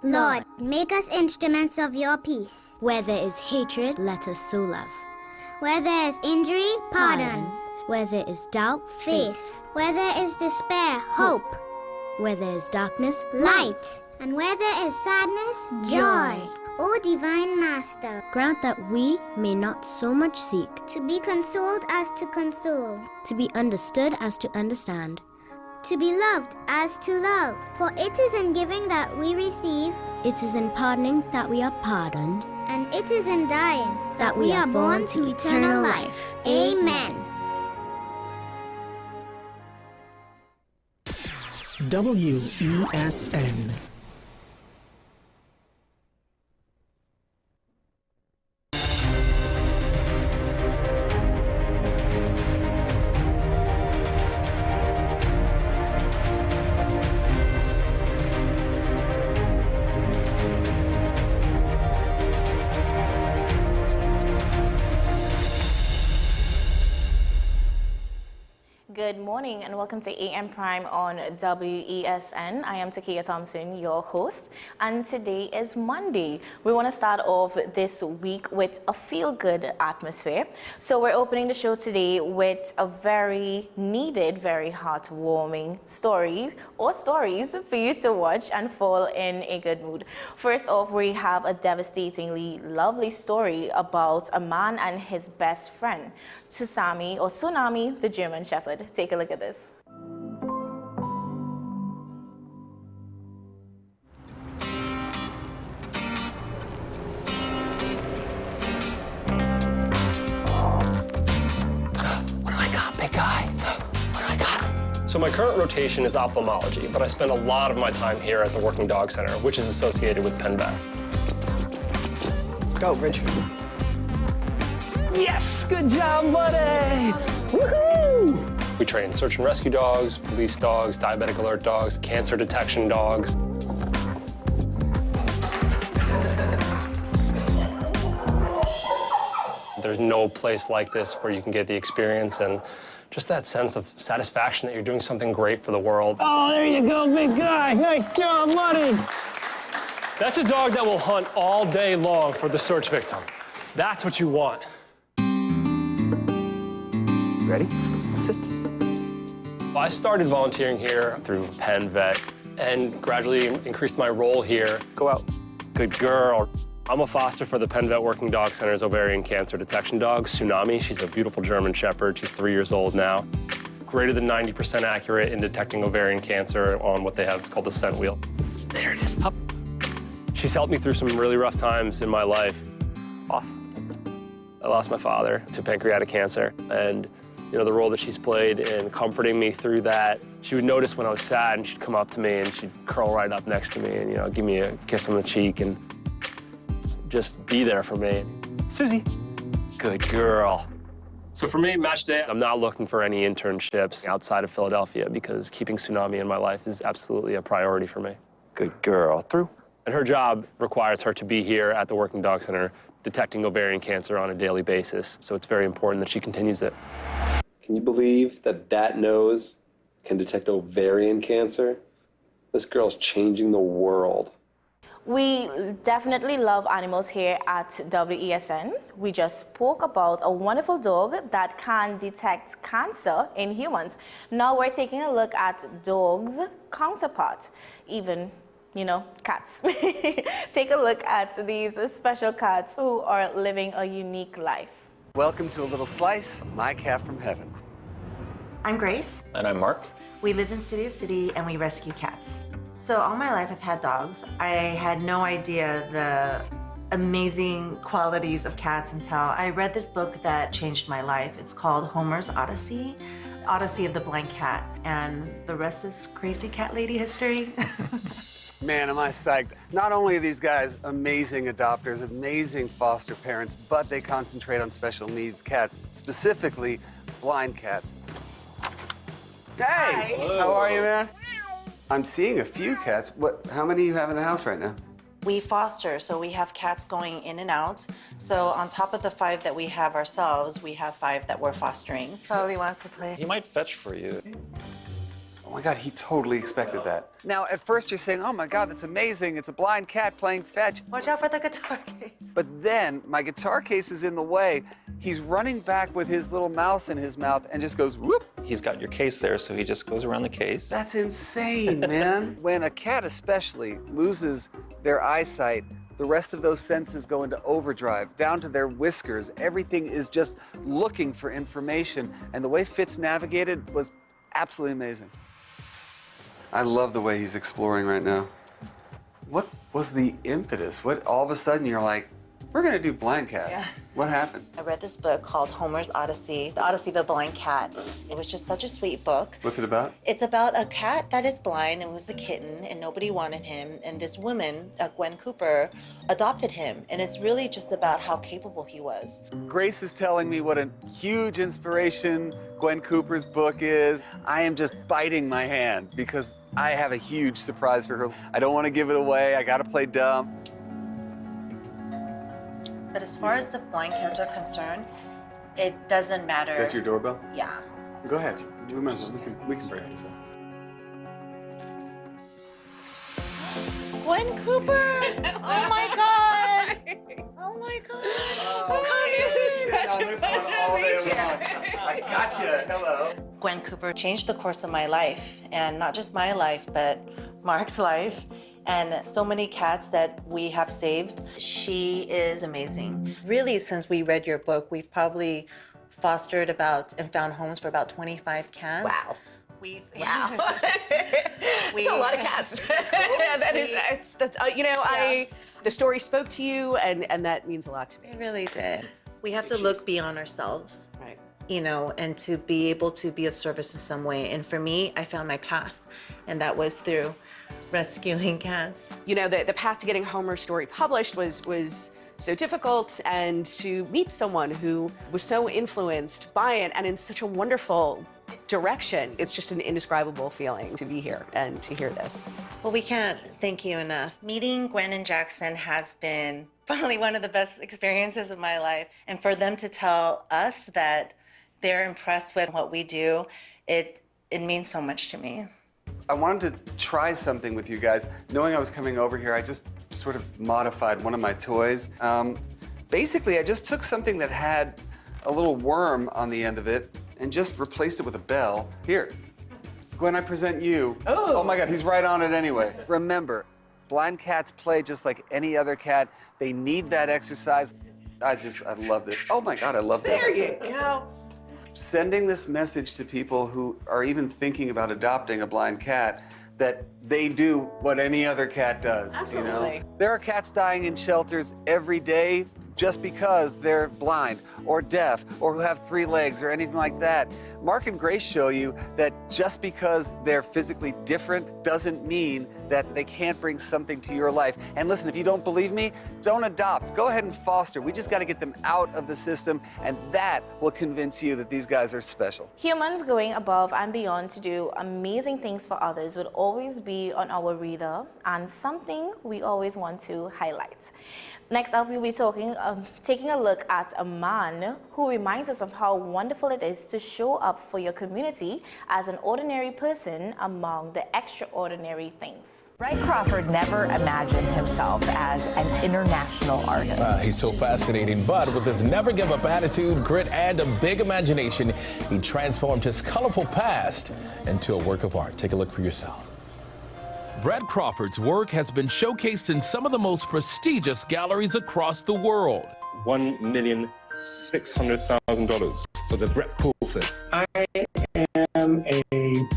Lord, make us instruments of your peace. Where there is hatred, let us sow love. Where there is injury, pardon. Where there is doubt, Faith. Where there is despair, hope. Where there is darkness, Light. And where there is sadness, joy. O Divine Master, grant that we may not so much seek to be consoled as to console, to be understood as to understand, to be loved as to love. For it is in giving that we receive, it is in pardoning that we are pardoned, and it is in dying that we are born to eternal life. Amen. WESN. Good morning and welcome to AM Prime on WESN. I am Takia Thompson, your host, and today is Monday. We want to start off this week with a feel-good atmosphere. So we're opening the show today with a very needed, very heartwarming stories for you to watch and fall in a good mood. First off, we have a devastatingly lovely story about a man and his best friend, Tsunami, the German Shepherd. Take a look at this. What do I got, big guy? What do I got? So my current rotation is ophthalmology, but I spend a lot of my time here at the Working Dog Center, which is associated with Penn Vet. Go, Richard. Yes, good job, buddy! Woohoo! We train search and rescue dogs, police dogs, diabetic alert dogs, cancer detection dogs. There's no place like this where you can get the experience and just that sense of satisfaction that you're doing something great for the world. Oh, there you go, big guy. Nice job, buddy. That's a dog that will hunt all day long for the search victim. That's what you want. Ready? Sit. I started volunteering here through Penn Vet and gradually increased my role here. Go out. Good girl. I'm a foster for the Penn Vet Working Dog Center's ovarian cancer detection dog, Tsunami. She's a beautiful German Shepherd. She's 3 years old now. Greater than 90% accurate in detecting ovarian cancer on what they have. It's called the scent wheel. There it is. Up. She's helped me through some really rough times in my life. Off. I lost my father to pancreatic cancer, and you know, the role that she's played in comforting me through that. She would notice when I was sad, and she'd come up to me, and she'd curl right up next to me, and, you know, give me a kiss on the cheek, and just be there for me. Susie, good girl. So for me, match day, I'm not looking for any internships outside of Philadelphia because keeping Tsunami in my life is absolutely a priority for me. Good girl. Through. And her job requires her to be here at the Working Dog Center detecting ovarian cancer on a daily basis, so it's very important that she continues it. Can you believe that that nose can detect ovarian cancer? This girl's changing the world. We definitely love animals here at WESN. We just spoke about a wonderful dog that can detect cancer in humans. Now we're taking a look at dogs' counterparts, even, you know, cats. Take a look at these special cats who are living a unique life. Welcome to a little slice of my cat from heaven. I'm Grace. And I'm Mark. We live in Studio City and we rescue cats. So all my life I've had dogs. I had no idea the amazing qualities of cats until I read this book that changed my life. It's called Homer's Odyssey, Odyssey of the Blind Cat, and the rest is crazy cat lady history. Man, am I psyched. Not only are these guys amazing adopters, amazing foster parents, but they concentrate on special needs cats, specifically blind cats. Hey! Hi. How are you, man? I'm seeing a few cats. How many do you have in the house right now? We foster, so we have cats going in and out. So on top of the 5 that we have ourselves, we have 5 that we're fostering. Probably wants to play. He might fetch for you. my God, he totally expected that. Now, at first you're saying, oh my God, that's amazing. It's a blind cat playing fetch. Watch out for the guitar case. But then my guitar case is in the way. He's running back with his little mouse in his mouth and just goes, whoop. He's got your case there, so he just goes around the case. That's insane, man. When a cat especially loses their eyesight, the rest of those senses go into overdrive, down to their whiskers. Everything is just looking for information. And the way Fitz navigated was absolutely amazing. I love the way he's exploring right now. What was the impetus? What, all of a sudden you're like, we're gonna do blind cats. Yeah. What happened? I read this book called Homer's Odyssey, The Odyssey of a Blind Cat. It was just such a sweet book. What's it about? It's about a cat that is blind and was a kitten and nobody wanted him. And this woman, Gwen Cooper, adopted him. And it's really just about how capable he was. Grace is telling me what a huge inspiration Gwen Cooper's book is. I am just biting my hand because I have a huge surprise for her. I don't want to give it away. I gotta play dumb. But as far as the blind cats are concerned, it doesn't matter. Is that your doorbell? Yeah. Go ahead. Do remember, we can break this up. Gwen Cooper! Oh my God! Oh my God! On this one all day long. I gotcha. Hello. Gwen Cooper changed the course of my life, and not just my life, but Mark's life. And so many cats that we have saved. She is amazing. Really, since we read your book, we've probably fostered about and found homes for about 25 cats. Wow. Wow. It's a lot of cats. The story spoke to you, and that means a lot to me. It really did. We have to look beyond ourselves. Right. You know, and to be able to be of service in some way. And for me, I found my path, and that was through rescuing cats. You know, the path to getting Homer's story published was so difficult, and to meet someone who was so influenced by it and in such a wonderful direction. It's just an indescribable feeling to be here and to hear this. Well, we can't thank you enough. Meeting Gwen and Jackson has been probably one of the best experiences of my life. And for them to tell us that they're impressed with what we do, it means so much to me. I wanted to try something with you guys. Knowing I was coming over here, I just sort of modified one of my toys. Basically, I just took something that had a little worm on the end of it and just replaced it with a bell. Here, Gwen, I present you. Oh my God, he's right on it anyway. Remember, blind cats play just like any other cat. They need that exercise. I love this. Oh my God, I love this. There you go. Sending this message to people who are even thinking about adopting a blind cat, that they do what any other cat does. Absolutely. You know? There are cats dying in shelters every day just because they're blind or deaf or who have 3 legs or anything like that. Mark and Grace show you that just because they're physically different doesn't mean that they can't bring something to your life. And listen, if you don't believe me, don't adopt. Go ahead and foster. We just got to get them out of the system, and that will convince you that these guys are special. Humans going above and beyond to do amazing things for others would always be on our radar, and something we always want to highlight. Next up, we'll be taking a look at a man who reminds us of how wonderful it is to show up for your community as an ordinary person among the extraordinary things. Brett Crawford never imagined himself as an international artist. He's so fascinating, but with his never-give-up attitude, grit, and a big imagination, he transformed his colorful past into a work of art. Take a look for yourself. Brett Crawford's work has been showcased in some of the most prestigious galleries across the world. $1,600,000 for the Brett Crawford. I am a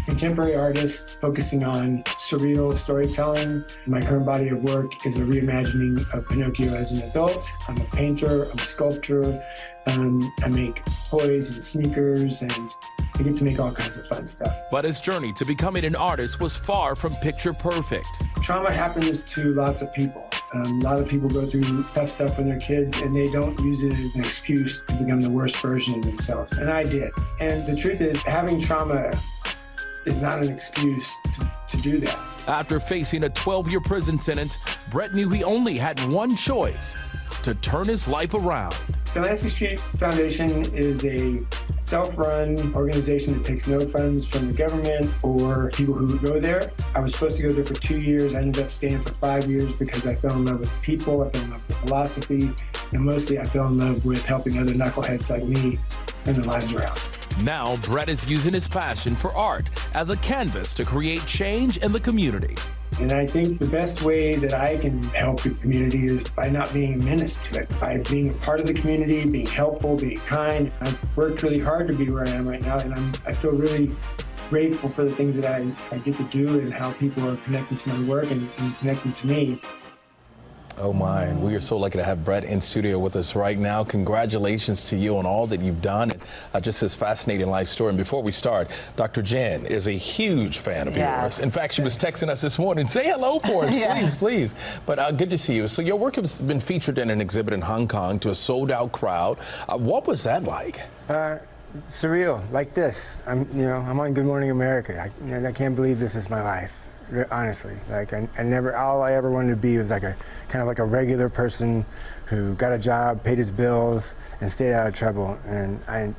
contemporary artist focusing on surreal storytelling. My current body of work is a reimagining of Pinocchio as an adult. I'm a painter, I'm a sculptor, I make toys and sneakers, and I get to make all kinds of fun stuff. But his journey to becoming an artist was far from picture perfect. Trauma happens to lots of people. A lot of people go through tough stuff when they're kids, and they don't use it as an excuse to become the worst version of themselves. And I did. And the truth is, having trauma is not an excuse to do that. After facing a 12-year prison sentence, Brett knew he only had one choice: to turn his life around. Delancey Street Foundation is a self-run organization that takes no funds from the government or people who go there. I was supposed to go there for 2 years. I ended up staying for 5 years because I fell in love with people, I fell in love with philosophy, and mostly I fell in love with helping other knuckleheads like me and their lives around. Now, Brett is using his passion for art as a canvas to create change in the community. And I think the best way that I can help the community is by not being a menace to it, by being a part of the community, being helpful, being kind. I've worked really hard to be where I am right now, and I feel really grateful for the things that I get to do and how people are connecting to my work and connecting to me. Oh my, and we are so lucky to have Brett in studio with us right now. Congratulations to you on all that you've done and just this fascinating life story. And before we start, Dr. Jen is a huge fan of yours. In fact, she was texting us this morning. Say hello for us, please, please. But good to see you. So your work has been featured in an exhibit in Hong Kong to a sold-out crowd. What was that like? Surreal, like this. I'm on Good Morning America. I can't believe this is my life. Honestly, like all I ever wanted to be was like a kind of like a regular person who got a job, paid his bills, and stayed out of trouble. And I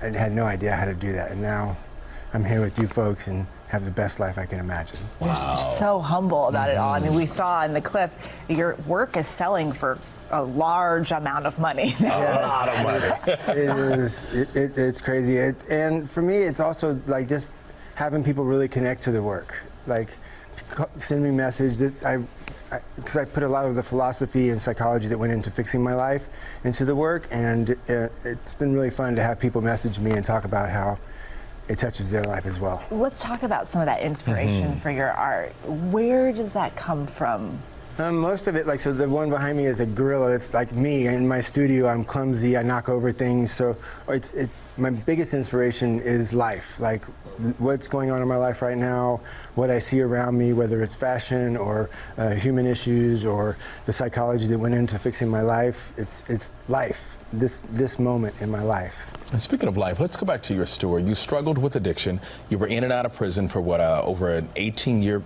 had no idea how to do that. And now I'm here with you folks and have the best life I can imagine. Wow. You're so humble about it all. I mean, we saw in the clip your work is selling for a large amount of money. A lot of money. It's crazy. And for me, it's also like just having people really connect to the work. Like, send me a message. Because I put a lot of the philosophy and psychology that went into fixing my life into the work, and it's been really fun to have people message me and talk about how it touches their life as well. Let's talk about some of that inspiration for your art. Where does that come from? Most of it, so the one behind me is a gorilla. It's like me in my studio. I'm clumsy. I knock over things. So my biggest inspiration is life, like what's going on in my life right now, what I see around me, whether it's fashion or human issues or the psychology that went into fixing my life. It's life, this moment in my life. And speaking of life, let's go back to your story. You struggled with addiction. You were in and out of prison for what, over an 18-year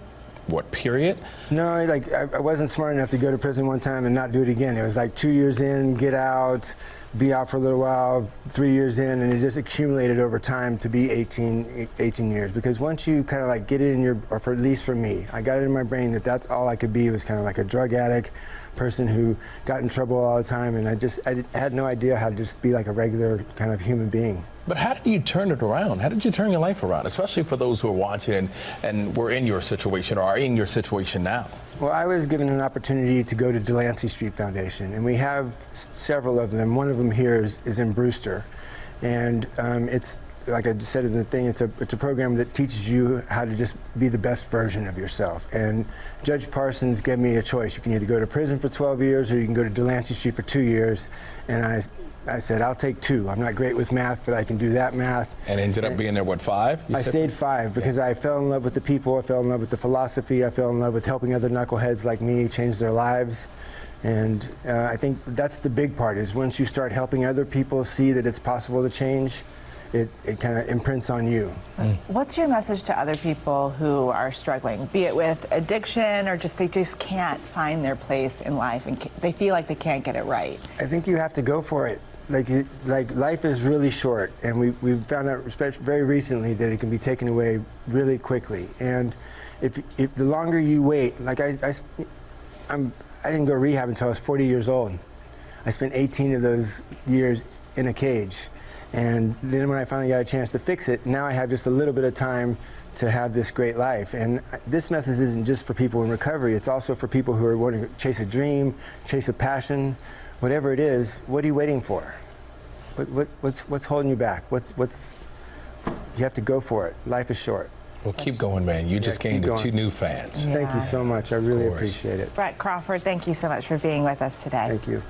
period? No, I wasn't smart enough to go to prison one time and not do it again. It was like 2 years in, get out, be out for a little while, 3 years in, and it just accumulated over time to be 18 years. Because once you kind of get it in your, or at least for me, I got it in my brain that that's all I could be, was kind of like a drug addict, person who got in trouble all the time, and I had no idea how to just be like a regular kind of human being. But how did you turn it around? How did you turn your life around, especially for those who are watching and were in your situation or are in your situation now? Well, I was given an opportunity to go to Delancey Street Foundation, and we have several of them. One of them here is in Brewster, and it's, like I just said in the thing, it's a program that teaches you how to just be the best version of yourself. And Judge Parsons gave me a choice. You can either go to prison for 12 years or you can go to Delancey Street for 2 years. And I said, I'll take 2. I'm not great with math, but I can do that math. And ended up being there, what, 5? I stayed 5 because I fell in love with the people, I fell in love with the philosophy, I fell in love with helping other knuckleheads like me change their lives. And I think that's the big part, is once you start helping other people see that it's possible to change, it kind of imprints on you. What's your message to other people who are struggling, be it with addiction or they just can't find their place in life and they feel like they can't get it right? I think you have to go for it. Like life is really short, and we've found out very recently that it can be taken away really quickly. And if the longer you wait, like I didn't go to rehab until I was 40 years old. I spent 18 of those years in a cage. And then when I finally got a chance to fix it, now I have just a little bit of time to have this great life. And this message isn't just for people in recovery, it's also for people who are wanting to chase a dream, chase a passion, whatever it is. What are you waiting for? What's holding you back? You have to go for it. Life is short. Well, keep going, man. You just gained 2 new fans. Yeah. Thank you so much. I really appreciate it. Brett Crawford, thank you so much for being with us today. Thank you.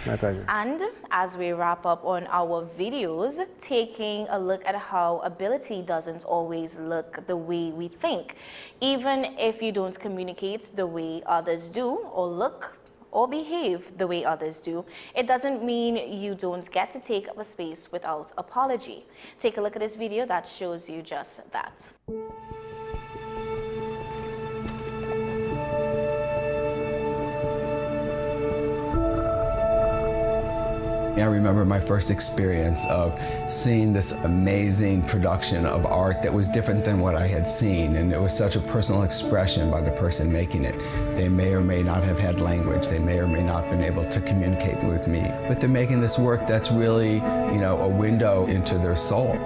My pleasure. And as we wrap up on our videos, taking a look at how ability doesn't always look the way we think. Even if you don't communicate the way others do, or look or behave the way others do, it doesn't mean you don't get to take up a space without apology. Take a look at this video that shows you just that. I remember my first experience of seeing this amazing production of art that was different than what I had seen, and it was such a personal expression by the person making it. They may or may not have had language, they may or may not have been able to communicate with me, but they're making this work that's really, you know, a window into their soul.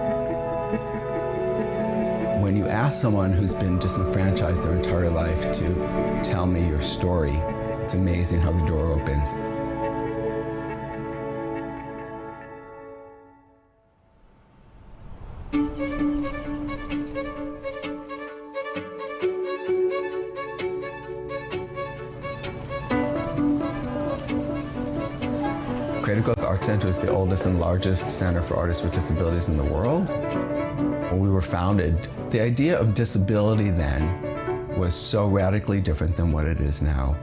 When you ask someone who's been disenfranchised their entire life to tell me your story, it's amazing how the door opens. Creative Growth Art Center is the oldest and largest center for artists with disabilities in the world. When we were founded, the idea of disability then was so radically different than what it is now.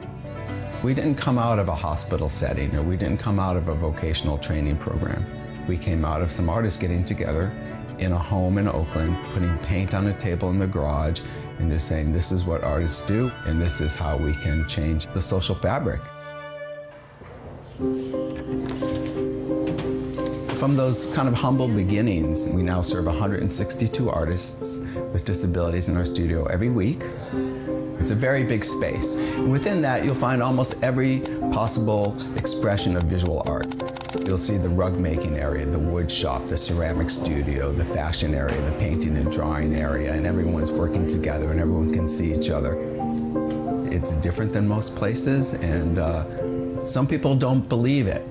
We didn't come out of a hospital setting, or we didn't come out of a vocational training program. We came out of some artists getting together in a home in Oakland, putting paint on a table in the garage, and just saying, this is what artists do, and this is how we can change the social fabric. From those kind of humble beginnings, we now serve 162 artists with disabilities in our studio every week. It's a very big space. And within that, you'll find almost every possible expression of visual art. You'll see the rug making area, the wood shop, the ceramic studio, the fashion area, the painting and drawing area, and everyone's working together and everyone can see each other. It's different than most places, and some people don't believe it.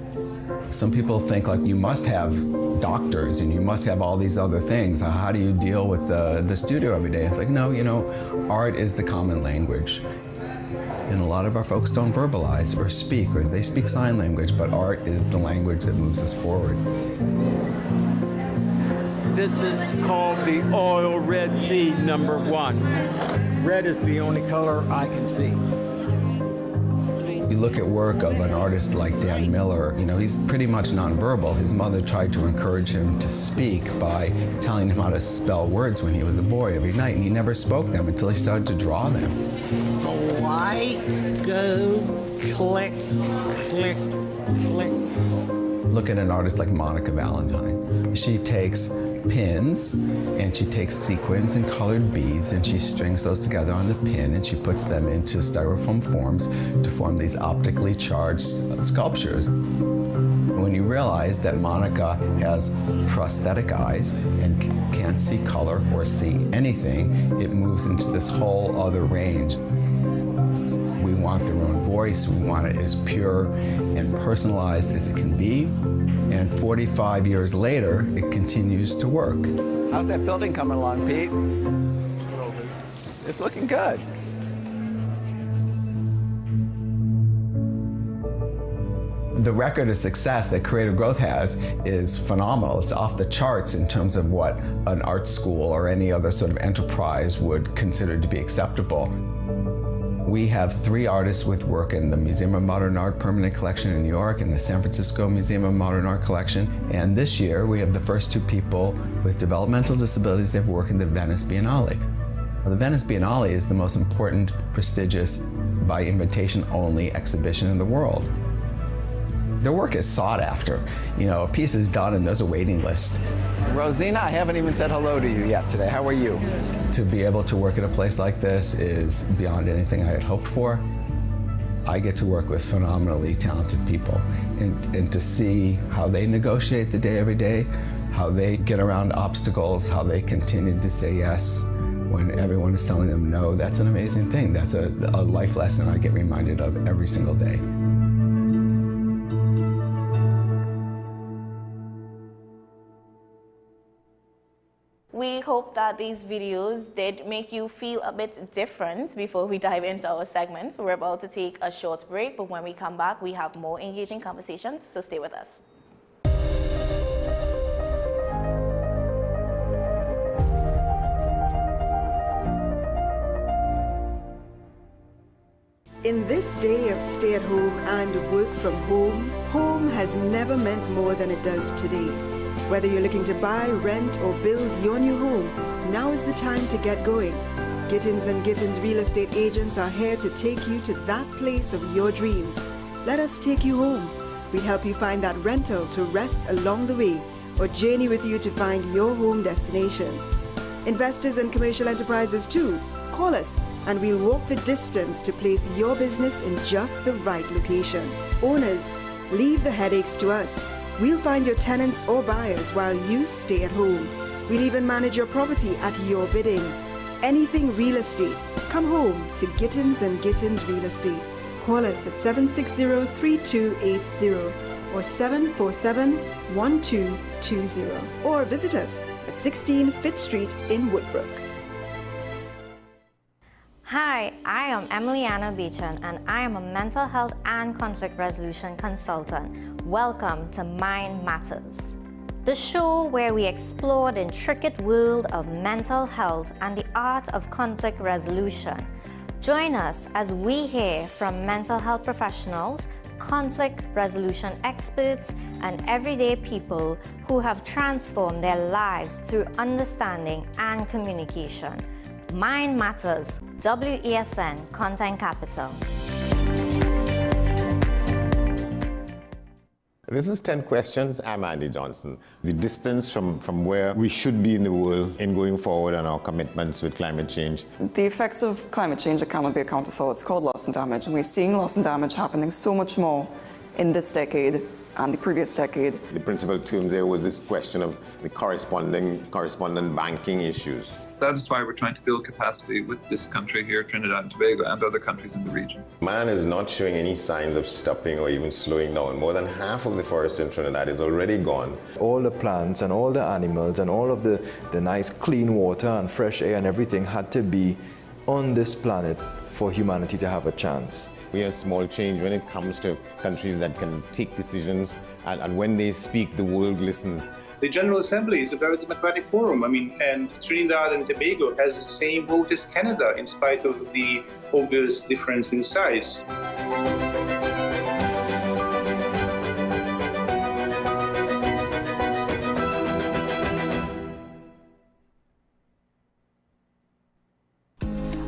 Some people think like you must have doctors and you must have all these other things. How do you deal with the studio every day? It's like, no, you know, art is the common language. And a lot of our folks don't verbalize or speak, or they speak sign language, but art is the language that moves us forward. This is called the oil red seed #1. Red is the only color I can see. You look at work of an artist like Dan Miller, you know, he's pretty much nonverbal. His mother tried to encourage him to speak by telling him how to spell words when he was a boy every night, and he never spoke them until he started to draw them. Light, go, click, click, click. Look at an artist like Monica Valentine. She takes pins and she takes sequins and colored beads and she strings those together on the pin and she puts them into styrofoam forms to form these optically charged sculptures. When you realize that Monica has prosthetic eyes and can't see color or see anything, it moves into this whole other range. We want their own voice. We want it as pure and personalized as it can be. And 45 years later, it continues to work. How's that building coming along, Pete? It's looking good. The record of success that Creative Growth has is phenomenal. It's off the charts in terms of what an art school or any other sort of enterprise would consider to be acceptable. We have 3 artists with work in the Museum of Modern Art Permanent Collection in New York and the San Francisco Museum of Modern Art Collection. And this year, we have the first 2 people with developmental disabilities that have worked in the Venice Biennale. Now, the Venice Biennale is the most important, prestigious, by invitation only exhibition in the world. Their work is sought after. You know, a piece is done and there's a waiting list. Rosina, I haven't even said hello to you yet today. How are you? To be able to work at a place like this is beyond anything I had hoped for. I get to work with phenomenally talented people and to see how they negotiate the day every day, how they get around obstacles, how they continue to say yes when everyone is telling them no, that's an amazing thing. That's a life lesson I get reminded of every single day. We hope that these videos did make you feel a bit different before we dive into our segments. We're about to take a short break, but when we come back, we have more engaging conversations, so stay with us. In this day of stay-at-home and work from home, home has never meant more than it does today. Whether you're looking to buy, rent, or build your new home, now is the time to get going. Gittins & Gittins real estate agents are here to take you to that place of your dreams. Let us take you home. We help you find that rental to rest along the way or journey with you to find your home destination. Investors and commercial enterprises too. Call us and we'll walk the distance to place your business in just the right location. Owners, leave the headaches to us. We'll find your tenants or buyers while you stay at home. We'll even manage your property at your bidding. Anything real estate, come home to Gittins & Gittins Real Estate. Call us at 760-3280 or 747-1220 or visit us at 16 Fifth Street in Woodbrook. Hi, I am Emiliana Beechan and I am a mental health and conflict resolution consultant. Welcome to Mind Matters, the show where we explore the intricate world of mental health and the art of conflict resolution. Join us as we hear from mental health professionals, conflict resolution experts, and everyday people who have transformed their lives through understanding and communication. Mind Matters, WESN Content Capital. This is 10 Questions. I'm Andy Johnson. The distance from where we should be in the world in going forward and our commitments with climate change. The effects of climate change that cannot be accounted for, it's called loss and damage. And we're seeing loss and damage happening so much more in this decade and the previous decade. The principal term there was this question of the correspondent banking issues. That is why we're trying to build capacity with this country here, Trinidad and Tobago, and other countries in the region. Man is not showing any signs of stopping or even slowing down. More than half of the forest in Trinidad is already gone. All the plants and all the animals and all of the nice clean water and fresh air and everything had to be on this planet for humanity to have a chance. We have small change when it comes to countries that can take decisions, and when they speak, the world listens. The General Assembly is a very democratic forum. And Trinidad and Tobago has the same vote as Canada, in spite of the obvious difference in size.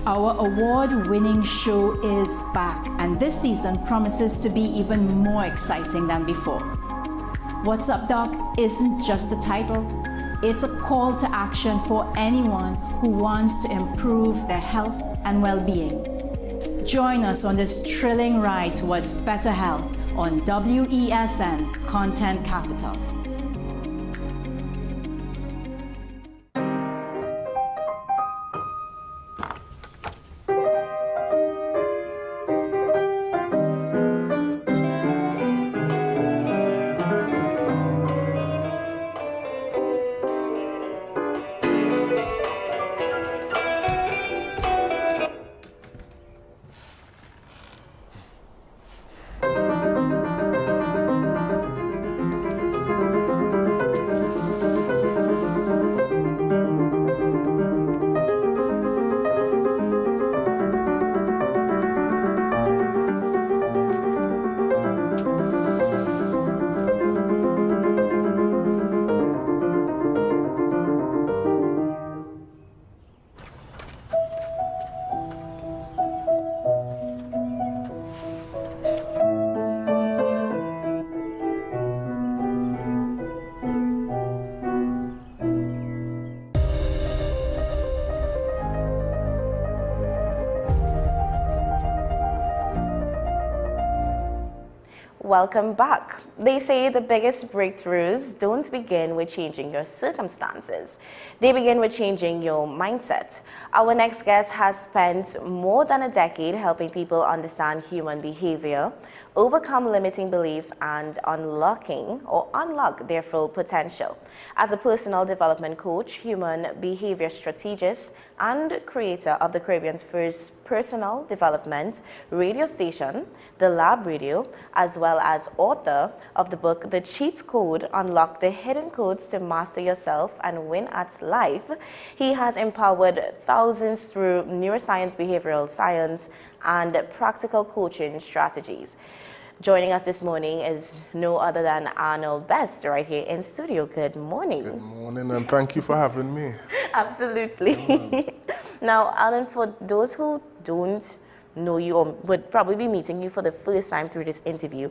Our award-winning show is back, and this season promises to be even more exciting than before. What's Up, Doc isn't just a title, it's a call to action for anyone who wants to improve their health and well-being. Join us on this thrilling ride towards better health on WESN Content Capital. Welcome back. They say the biggest breakthroughs don't begin with changing your circumstances. They begin with changing your mindset. Our next guest has spent more than a decade helping people understand human behavior, overcome limiting beliefs, and unlock their full potential. As a personal development coach, human behavior strategist, and creator of the Caribbean's first personal development radio station, The Lab Radio, as well as author of the book, The Cheat Code, Unlock the Hidden Codes to Master Yourself and Win at Life, he has empowered thousands through neuroscience, behavioral science, and practical coaching strategies. Joining us this morning is no other than Arnold Best right here in studio. Good morning. Good morning, and thank you for having me. Absolutely. Now, Alan, for those who don't know you or would probably be meeting you for the first time through this interview,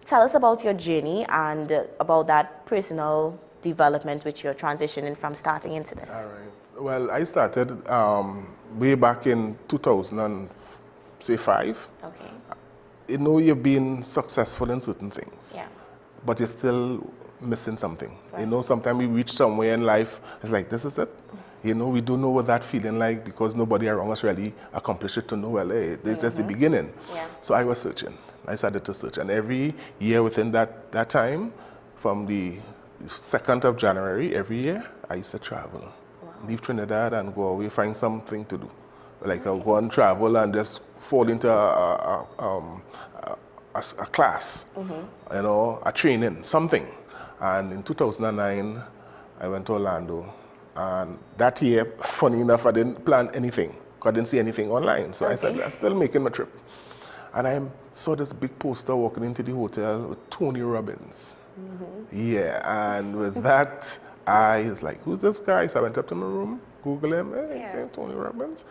tell us about your journey and about that personal development which you're transitioning from starting into this. All right. Well, I started way back in 2005. Okay. You know, you've been successful in certain things, Yeah. but you're still missing something. Right. You know, sometimes we reach somewhere in life, it's like, this is it. You know, we don't know what that feeling like because nobody around us really accomplished it to know, well, hey, this is just the beginning. Yeah. So I was searching. I started to search. And every year within that time, from the 2nd of January, every year, I used to travel. Leave Trinidad and go away, find something to do. Like I'll go and travel and just fall into a class, you know, a training, something. And in 2009, I went to Orlando. And that year, funny enough, I didn't plan anything. I didn't see anything online. So I said, I'm still making my trip. And I saw this big poster walking into the hotel with Tony Robbins. Yeah, and with that, I was like, who's this guy? So I went up to my room, Google him, hey, Tony Robbins.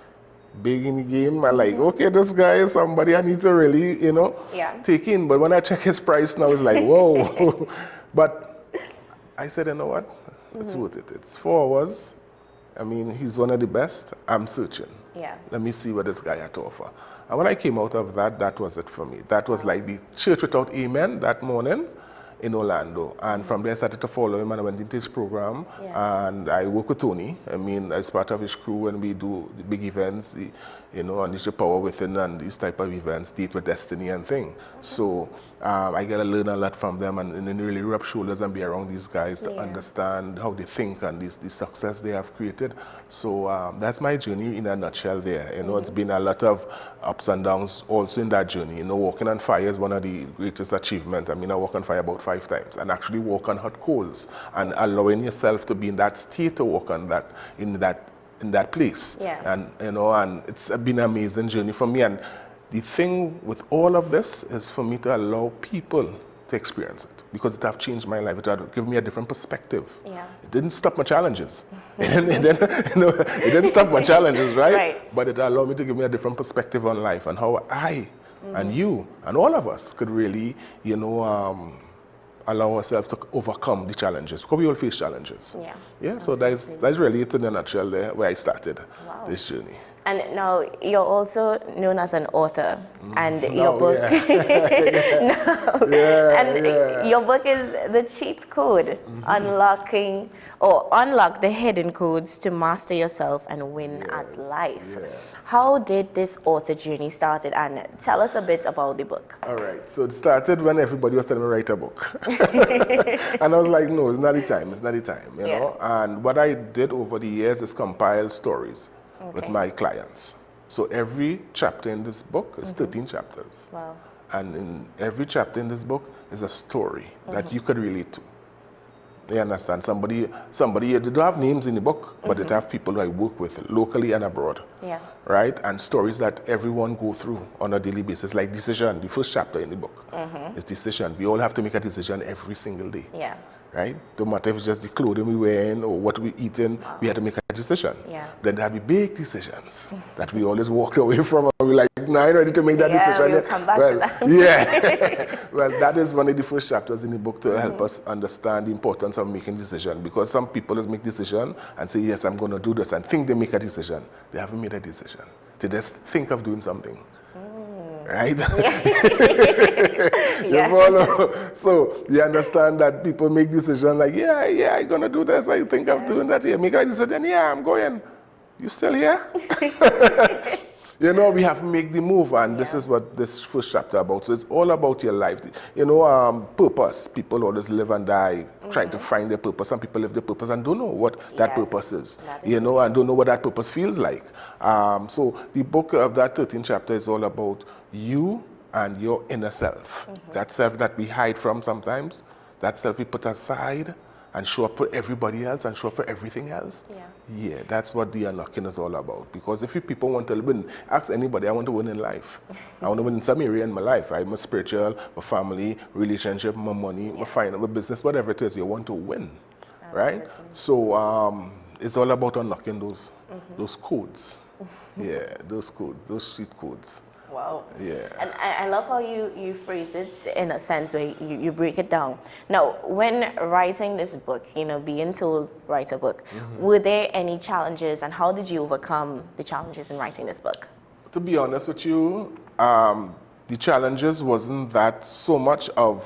Big in the game. I'm like, okay, this guy is somebody I need to really, you know, take in. But when I check his price now, it's like, whoa. But I said, you know what? It's worth it. It's 4 hours. I mean, he's one of the best. I'm searching. Yeah. Let me see what this guy had to offer. And when I came out of that, that was it for me. That was like the church without amen that morning in Orlando. And from there I started to follow him and I went into his program. And I work with Tony. I mean, as part of his crew when we do the big events, you know, Unleash the Power Within and these type of events, Date with Destiny and thing. So I get to learn a lot from them and then really rub shoulders and be around these guys to understand how they think and the success they have created. So that's my journey in a nutshell there. You know, it's been a lot of ups and downs also in that journey. You know, walking on fire is one of the greatest achievements. I mean, I walk on fire about 5 times and actually walk on hot coals and allowing yourself to be in that state to walk on that, in that place. And, you know, and it's been an amazing journey for me. And the thing with all of this is for me to allow people to experience it because it have changed my life. It had given me a different perspective. It didn't stop my challenges. It didn't stop my challenges, right? But it allowed me to give me a different perspective on life and how I and you and all of us could really, you know, allow ourselves to overcome the challenges because we all face challenges. So that's really it in a nutshell there where I started this journey. And now you're also known as an author, and your book, your book is The Cheat Code: Unlock the Hidden Codes to Master Yourself and Win at Life. How did this author journey started? And tell us a bit about the book. All right. So it started when everybody was telling me to write a book. And I was like, no, it's not the time. It's not the time, you know. And what I did over the years is compile stories with my clients. So every chapter in this book is 13 chapters. Wow. And in every chapter in this book is a story that you could relate to. You understand? Somebody, they don't have names in the book, but they have people who I work with locally and abroad. Right? And stories that everyone go through on a daily basis, like decision. The first chapter in the book is decision. We all have to make a decision every single day. Right? No matter if it's just the clothing we wearing or what we eating, we had to make a decision. Then there have the big decisions that we always walk away from and we're like, no, I'm ready to make that decision. We'll come back to that. Well, that is one of the first chapters in the book to help us understand the importance of making decision, because some people just make decision and say, yes, I'm going to do this, and think they make a decision. They haven't made a decision. They just think of doing something. Right? You follow? So you understand that people make decisions like, yeah, I'm going to do this. I think of doing that. Make a decision. Yeah, I'm going. You still here? You know, we have to make the move, and this is what this first chapter about. So it's all about your life. You know, purpose. People always live and die trying to find their purpose. Some people live their purpose and don't know what that purpose is. You know, and don't know what that purpose feels like. So the book of that 13th chapter is all about you and your inner self. That self that we hide from sometimes, that self we put aside and show up for everybody else and show up for everything else. Yeah, that's what the unlocking is all about. Because if you people want to win, ask anybody, I want to win in life. I want to win in some area in my life. I'm a spiritual, my family, relationship, my money, my finance, my business, whatever it is, you want to win, right? So it's all about unlocking those codes. Yeah, those codes, those cheat codes. Wow. Yeah. And I love how you phrase it in a sense where you break it down. Now, when writing this book, being told write a book, were there any challenges and how did you overcome the challenges in writing this book? To be honest with you, the challenges wasn't that so much of,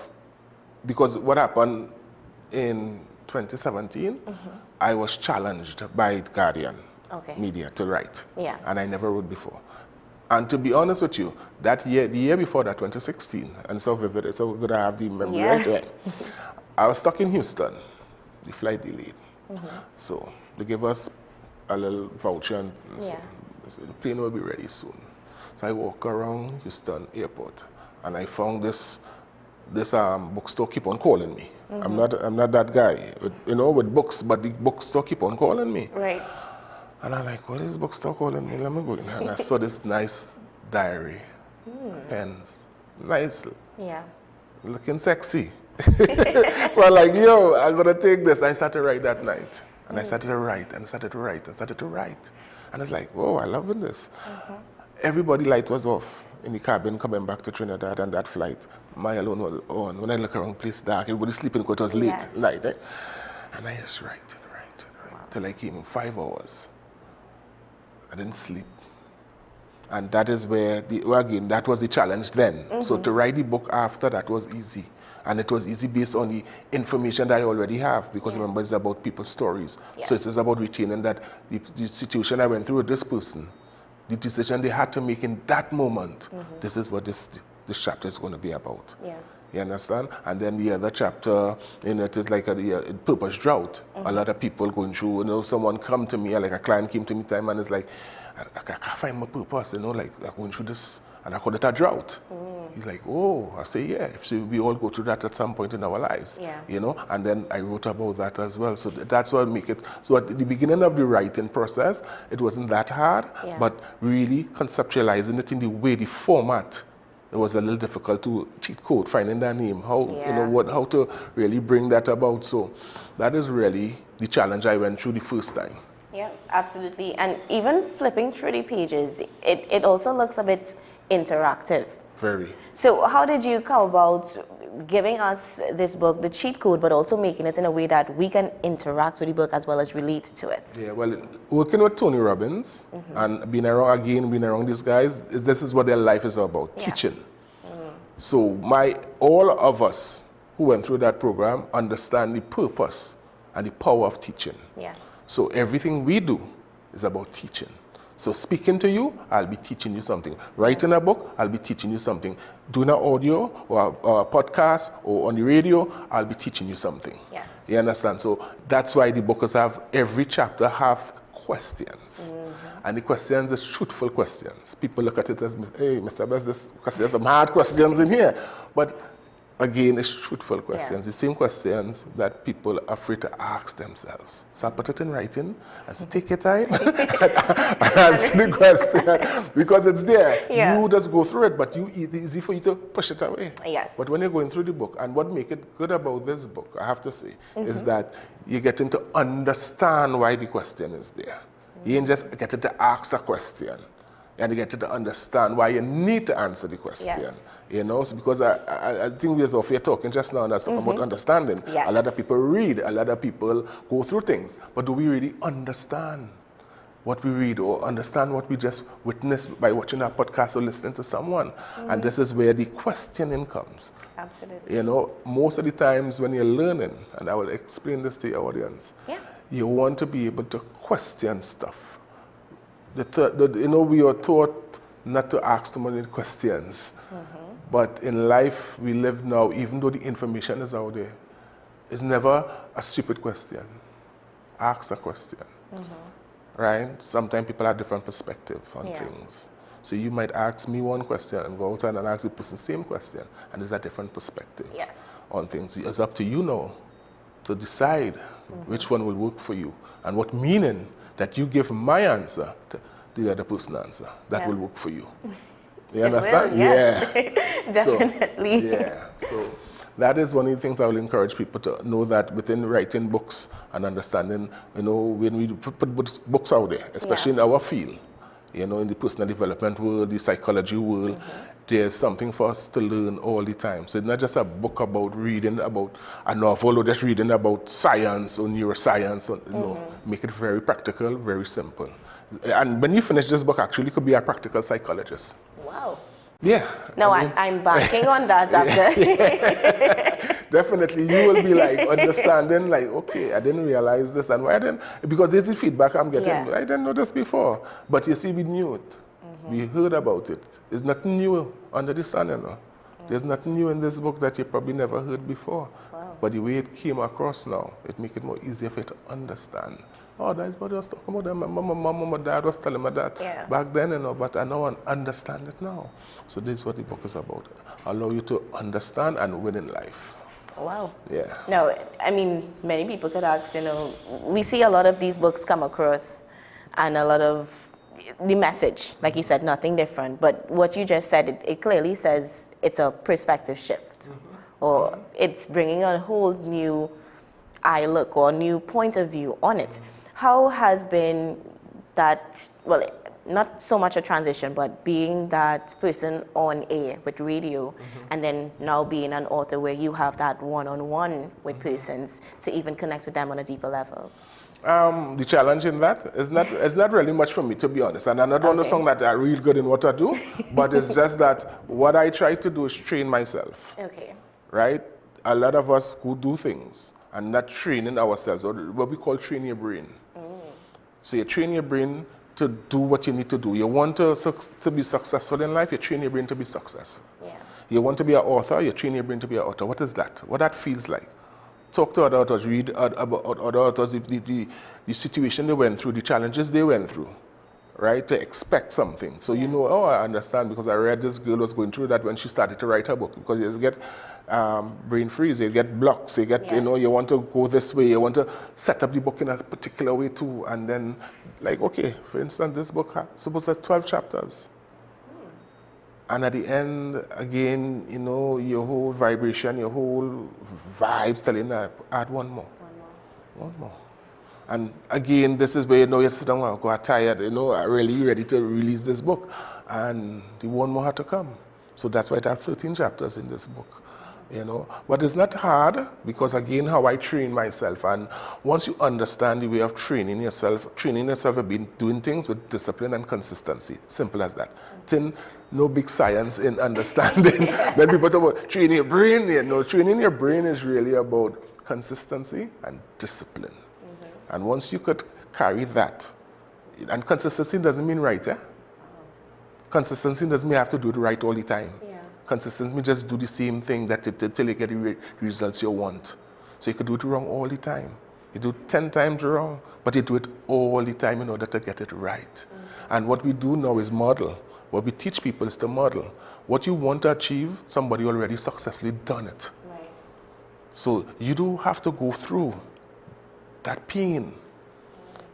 because what happened in 2017, I was challenged by Guardian Media to write. Yeah. And I never wrote before. And to be honest with you, that year, the year before that, 2016, and so vivid I have the memory right. I was stuck in Houston, the flight delayed. So they gave us a little voucher and so the plane will be ready soon. So I walk around Houston airport and I found this bookstore keep on calling me. I'm not that guy, with books, but the bookstore keep on calling me. Right. And I'm like, what is the bookstore calling me? Let me go in. And I saw this nice diary, pens, nice, looking sexy. So I'm like, yo, I'm gonna take this. I started to write that night. And I started to write, and started to write, and started to write. And it's like, whoa, I love this. Everybody light was off in the cabin coming back to Trinidad and that flight. My alone was on. When I look around, place dark, everybody sleeping because it was late night. And I just write and write and write till I came in 5 hours. I didn't sleep. And that is where, again, that was the challenge then. So to write the book after that was easy. And it was easy based on the information that I already have, because remember, it's about people's stories. So it is about retaining that the situation I went through with this person, the decision they had to make in that moment, this is what this chapter is going to be about. You understand? And then the other chapter, it is like a purpose drought. A lot of people going through, someone come to me, like a client came to me time and is like, I can't find my purpose, like I'm going through this, and I call it a drought. He's like, oh, I say, yeah. So we all go through that at some point in our lives, and then I wrote about that as well. So that's what make it, so at the beginning of the writing process, it wasn't that hard, but really conceptualizing it in the way, the format, it was a little difficult to cheat code, finding that name, how, how to really bring that about. So that is really the challenge I went through the first time. Yeah, absolutely. And even flipping through the pages, it also looks a bit interactive. Very. So how did you come about giving us this book, the cheat code, but also making it in a way that we can interact with the book as well as relate to it? Yeah, well, working with Tony Robbins and being around these guys, this is what their life is about, teaching. So all of us who went through that program understand the purpose and the power of teaching. So everything we do is about teaching. So speaking to you, I'll be teaching you something. Writing a book, I'll be teaching you something. Doing an audio or a podcast or on the radio, I'll be teaching you something. Yes. You understand? So that's why the books have, every chapter have questions. And the questions are truthful questions. People look at it as, hey, Mr. Best, there's some hard questions in here. But again, it's truthful questions, the same questions that people are afraid to ask themselves. So I put it in writing and say, take your time and answer the question, because it's there. You just go through it, but it's easy for you to push it away. Yes. But when you're going through the book, and what makes it good about this book, I have to say, is that you're getting to understand why the question is there. You ain't just getting to ask a question, and you get to understand why you need to answer the question. So because I think we was off here talking just now, and I was talking about understanding. A lot of people read, a lot of people go through things, but do we really understand what we read or understand what we just witnessed by watching our podcast or listening to someone? And this is where the questioning comes. Absolutely. Most of the times when you're learning, and I will explain this to your audience, you want to be able to question stuff. We are taught not to ask too many questions. But in life we live now, even though the information is out there, it's never a stupid question. Ask a question, right? Sometimes people have different perspective on things. So you might ask me one question and go outside and ask the person the same question, and there's a different perspective on things. It's up to you now to decide which one will work for you and what meaning that you give my answer to the other person's answer that will work for you. You understand? Will, yes. Definitely. So that is one of the things I will encourage people to know, that within writing books and understanding, when we put books out there, especially in our field, You know, in the personal development world, the psychology world, there's something for us to learn all the time. So it's not just a book about reading about a novel or just reading about science or neuroscience. Or, you know, make it very practical, very simple. And when you finish this book, actually, you could be a practical psychologist. Wow. Yeah. No, I'm banking on that after. Definitely, you will be like understanding, like, okay, I didn't realize this, and why I didn't, because there's the feedback I'm getting. I didn't know this before, but you see, we knew it. We heard about it. There's nothing new under the sun, you know. There's nothing new in this book that you probably never heard before. Wow. But the way it came across now, it makes it more easier for you to understand. Oh, that's what I was talking about. My mom and my dad was telling me that back then, you know, but I now understand it now. So this is what the book is about. Allow you to understand and win in life. Wow. Yeah. No, I mean, many people could ask, you know, we see a lot of these books come across and a lot of the message, like you said, nothing different. But what you just said, it clearly says it's a perspective shift, or it's bringing a whole new eye look or new point of view on it. How has been that, well, not so much a transition, but being that person on air with radio, and then now being an author where you have that one-on-one with persons to even connect with them on a deeper level? The challenge in that is not really much for me, to be honest. And I'm not one of the song that are real good in what I do, but it's just that what I try to do is train myself. Okay. Right? A lot of us who do things and not training ourselves, or what we call train your brain. So you train your brain to do what you need to do. You want to be successful in life, you train your brain to be successful. Yeah. You want to be an author, you train your brain to be an author. What is that? What that feels like? Talk to other authors, read about other authors, the situation they went through, the challenges they went through, right? To expect something. So you know, oh, I understand, because I read this girl was going through that when she started to write her book, because you just get brain freeze, you get blocks, you get, you know, you want to go this way, you want to set up the book in a particular way too, and then, like, okay, for instance, this book supposed to have 12 chapters. And at the end, again, you know, your whole vibration, your whole vibes telling you, add one more. One more. And again, this is where, you know, you sit down and go tired, you know, really ready to release this book. And the one more had to come. So that's why I have 13 chapters in this book. You know, but it's not hard, because again, how I train myself, and once you understand the way of training yourself have been doing things with discipline and consistency. Simple as that. No big science in understanding. When people talk about training your brain, you know, training your brain is really about consistency and discipline. And once you could carry that, and consistency doesn't mean right, Consistency doesn't mean you have to do it right all the time. Consistency means just do the same thing till you get the results you want. So you could do it wrong all the time. You do it 10 times wrong, but you do it all the time in order to get it right. And what we do now is model. What we teach people is to model. What you want to achieve, somebody already successfully done it. Right. So you do have to go through that pain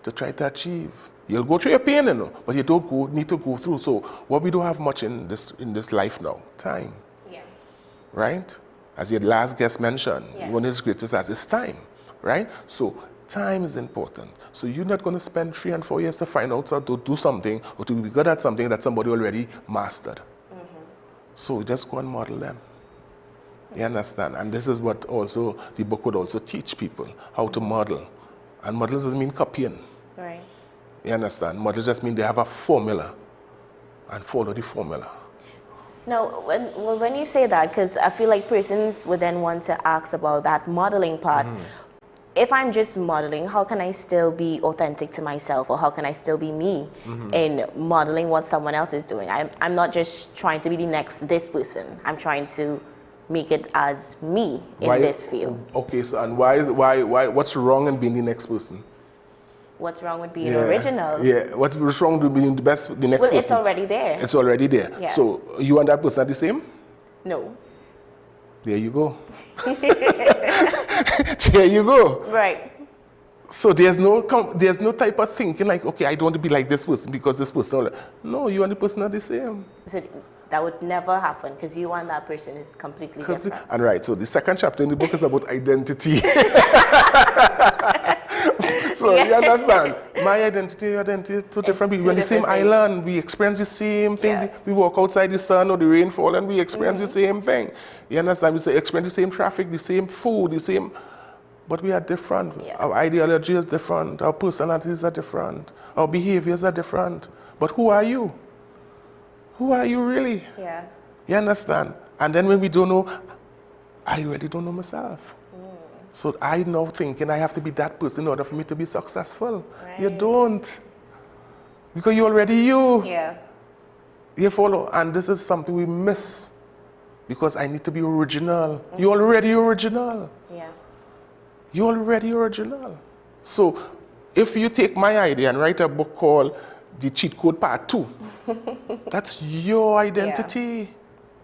to try to achieve. You'll go through your pain, you know, but you don't need to go through. So what we don't have much in this life now, time. Yeah. Right? As your last guest mentioned, one of his greatest assets is time. Right? So time is important. So you're not going to spend 3 and 4 years to find out how to do something or to be good at something that somebody already mastered. So just go and model them. You understand? And this is what also the book would also teach people, how to model. And model doesn't mean copying. Right. You understand? Models just mean they have a formula and follow the formula. Now, when you say that, because I feel like persons would then want to ask about that modeling part. If I'm just modeling, how can I still be authentic to myself, or how can I still be me in modeling what someone else is doing? I'm not just trying to be the next this person. I'm trying to make it as me in this field. Okay, so and why what's wrong in being the next person? What's wrong with being original? Yeah, what's wrong with being the next person? Well, it's already there. It's already there. Yeah. So you and that person are the same? No. There you go. There you go. Right. So there's no type of thinking like, okay, I don't want to be like this person because this person. No, you and the person are the same. So that would never happen, because you and that person is completely different. And right, so the second chapter in the book is about identity. So you understand? My identity, your identity, two different people. We're on the same island. We experience the same thing. Yeah. We walk outside the sun or the rainfall and we experience the same thing. You understand? We say experience the same traffic, the same food, the same. But we are different. Yes. Our ideology is different. Our personalities are different. Our behaviors are different. But who are you? Who are you really? Yeah. You understand? And then when we don't know, I really don't know myself. So I now thinking I have to be that person in order for me to be successful. Right. You don't. Because you're already you. Yeah. You follow? And this is something we miss. Because I need to be original. You're already original. Yeah. You're already original. So if you take my idea and write a book called The Cheat Code Part 2, that's your identity. Yeah.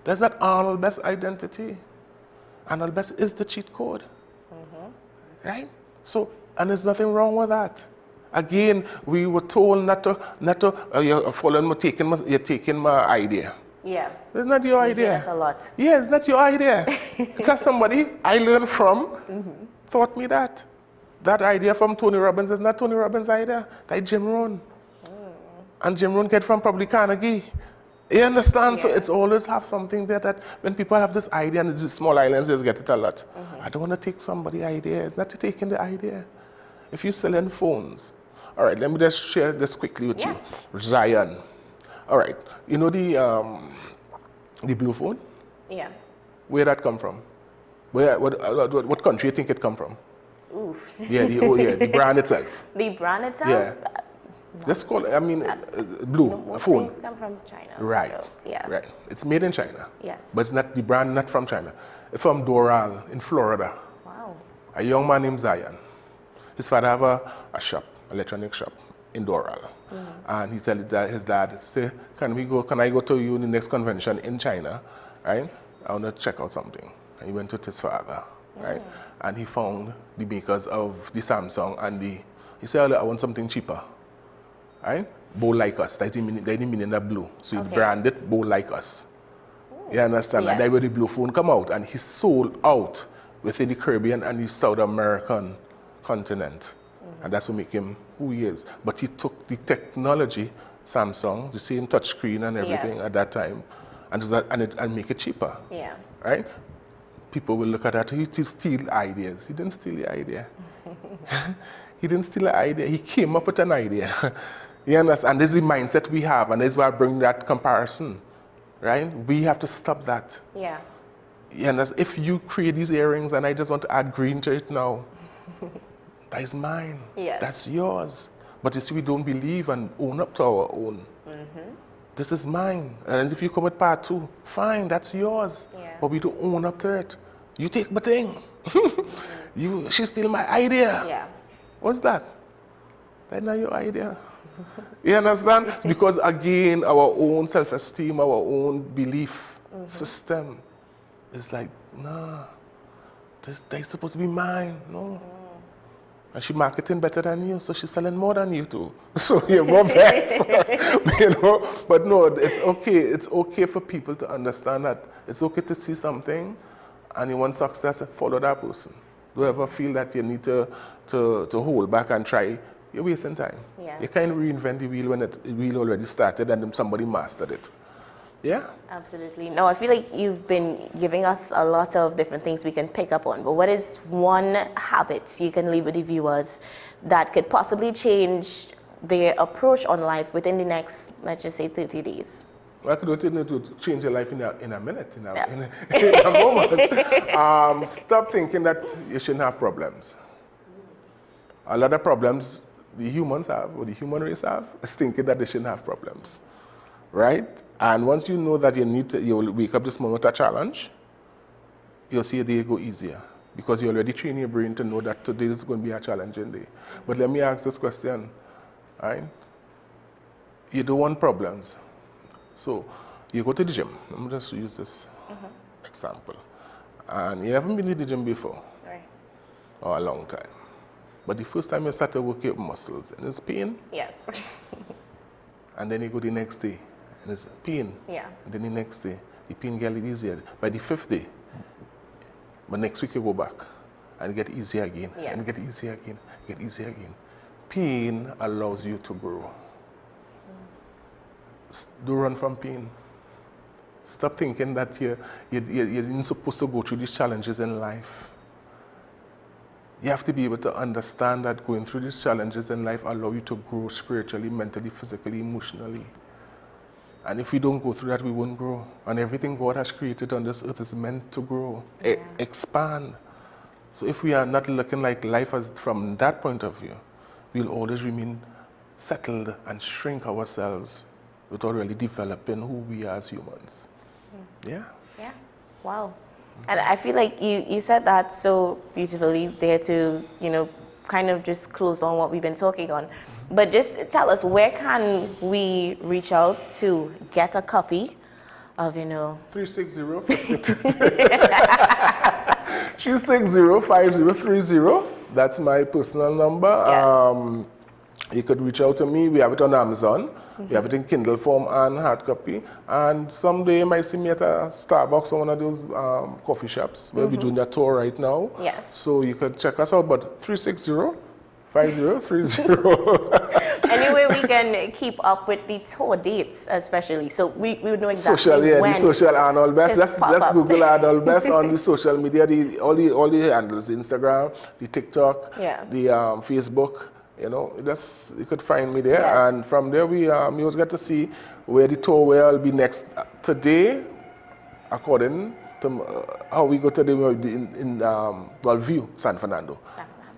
That's not Arnold Best's identity. Arnold Best is the cheat code. Right? So, and there's nothing wrong with that. Again, we were told not to you're following you're taking my idea. Yeah. It's not your idea. That's a lot. Yeah, it's not your idea. It's somebody I learned from taught me that. That idea from Tony Robbins is not Tony Robbins' idea. That's Jim Rohn. And Jim Rohn get from probably Carnegie. You understand? Yeah. So it's always have something there that when people have this idea, and these small islands just get it a lot. I don't want to take somebody's idea. It's not to taking the idea. If you're selling phones, all right, let me just share this quickly with you. Zion. All right, you know the blue phone? Yeah. Where that come from? What country you think it come from? Oof. Yeah, the brand itself. The brand itself? Yeah. Let's call it, blue, most a phone. things come from China. Right, so, yeah. Right. It's made in China. Yes. But it's not, the brand not from China. It's from Doral in Florida. Wow. A young man named Zion. His father have a shop, electronic shop in Doral. And he tell his dad, say, can I go to you in the next convention in China, right? I want to check out something. And he went with his father, right? And he found the makers of the Samsung and he said, I want something cheaper. Right? Bow like us. That's the meaning of blue. So he branded Bow like us. You understand? Yes. And that's where the blue phone come out. And he sold out within the Caribbean and the South American continent. And that's what make him who he is. But he took the technology, Samsung, the same touchscreen and everything at that time, and make it cheaper. Yeah. Right? People will look at that. He steal ideas. He didn't steal the idea. He didn't steal the idea. He came up with an idea. You understand? And this is the mindset we have, and this is why I bring that comparison, right? We have to stop that. Yeah. You understand? If you create these earrings and I just want to add green to it now, that is mine. Yes. That's yours. But you see, we don't believe and own up to our own. This is mine. And if you come with part 2, fine, that's yours. Yeah. But we don't own up to it. You take my thing. She steal my idea. Yeah. What's that? That's not your idea. You understand? Because again, our own self-esteem, our own belief system is like, nah, they're supposed to be mine. No. And she's marketing better than you, so she's selling more than you too. So you're more vexed. You know? But no, it's okay. It's okay for people to understand that it's okay to see something and you want success, follow that person. Don't ever feel that you need to hold back and try. You're wasting time. Yeah. You can't reinvent the wheel when the wheel already started and then somebody mastered it. Yeah? Absolutely. No, I feel like you've been giving us a lot of different things we can pick up on, but what is one habit you can leave with the viewers that could possibly change their approach on life within the next, let's just say, 30 days? Well, I could do it to change your life in a minute, in a moment. Stop thinking that you shouldn't have problems. A lot of problems the humans have, or the human race have, is thinking that they shouldn't have problems, right? And once you know that you'll wake up this moment with a challenge, you'll see your day go easier because you already train your brain to know that today is going to be a challenging day. But let me ask this question, right? You don't want problems. So you go to the gym. Let me just use this example. And you haven't been to the gym before, or a long time. But the first time you start to work your muscles, and it's pain. Yes. And then you go the next day, and it's pain. Yeah. And then the next day, the pain gets easier. By the 5th day, but next week you go back, and get easier again, and get easier again, get easier again. pain allows you to grow. Don't run from pain. Stop thinking that you're not supposed to go through these challenges in life. You have to be able to understand that going through these challenges in life allow you to grow spiritually, mentally, physically, emotionally. And if we don't go through that, we won't grow. And everything God has created on this earth is meant to grow, expand. So if we are not looking like life as from that point of view, we'll always remain settled and shrink ourselves without really developing who we are as humans. Yeah. Yeah. Wow. And I feel like you said that so beautifully there to, you know, kind of just close on what we've been talking on. But just tell us, where can we reach out to get a copy of, you know... 360-5030. That's my personal number. Yeah. You could reach out to me. We have it on Amazon. We have it in Kindle form and hard copy. And someday you might see me at a Starbucks or one of those coffee shops where we're doing a tour right now. Yes. So you could check us out, but 360-5030. Anyway, we can keep up with the tour dates, especially. So we would know exactly when. The social Arnold Best. Let's Google Arnold Best on the social media. All the handles, the Instagram, the TikTok, the Facebook. You know, you could find me there, and from there you'll get to see where the tour will be next. Today, according to how we go today, we'll be in View, San Fernando.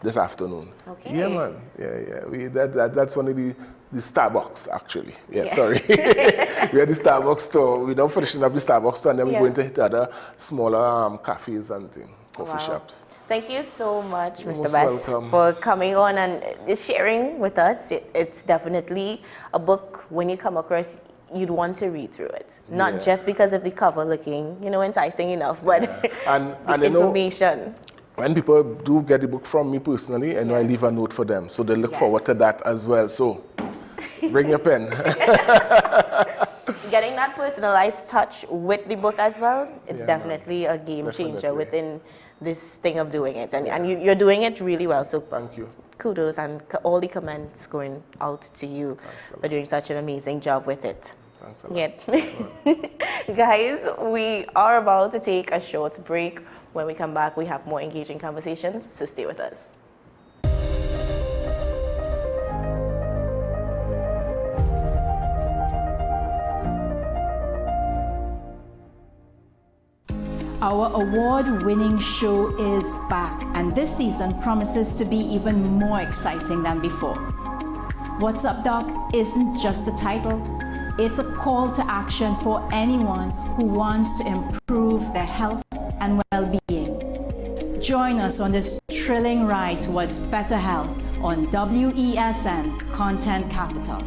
This afternoon. Okay. Yeah, man. Yeah. That's one of the Starbucks, actually. Yeah. Sorry. We are the Starbucks store. We're now finishing up the Starbucks store, and then we're going to hit other smaller cafes and coffee shops. Thank you so much, Mr. Most Best, welcome. for coming on and sharing with us. It's definitely a book, when you come across, you'd want to read through it. Not just because of the cover looking, you know, enticing enough, but and the information. When people do get the book from me personally, and I leave a note for them, so they look forward to that as well. So bring your pen. Getting that personalized touch with the book as well, it's definitely a game changer within this thing of doing it. And you're doing it really well. So thank you. Kudos and all the comments going out to you for doing such an amazing job with it. Thanks a lot. Yeah. Guys, we are about to take a short break. When we come back, we have more engaging conversations, so stay with us. Our award-winning show is back, and this season promises to be even more exciting than before. What's Up, Doc isn't just a title. It's a call to action for anyone who wants to improve their health and well-being. Join us on this thrilling ride towards better health on WESN Content Capital.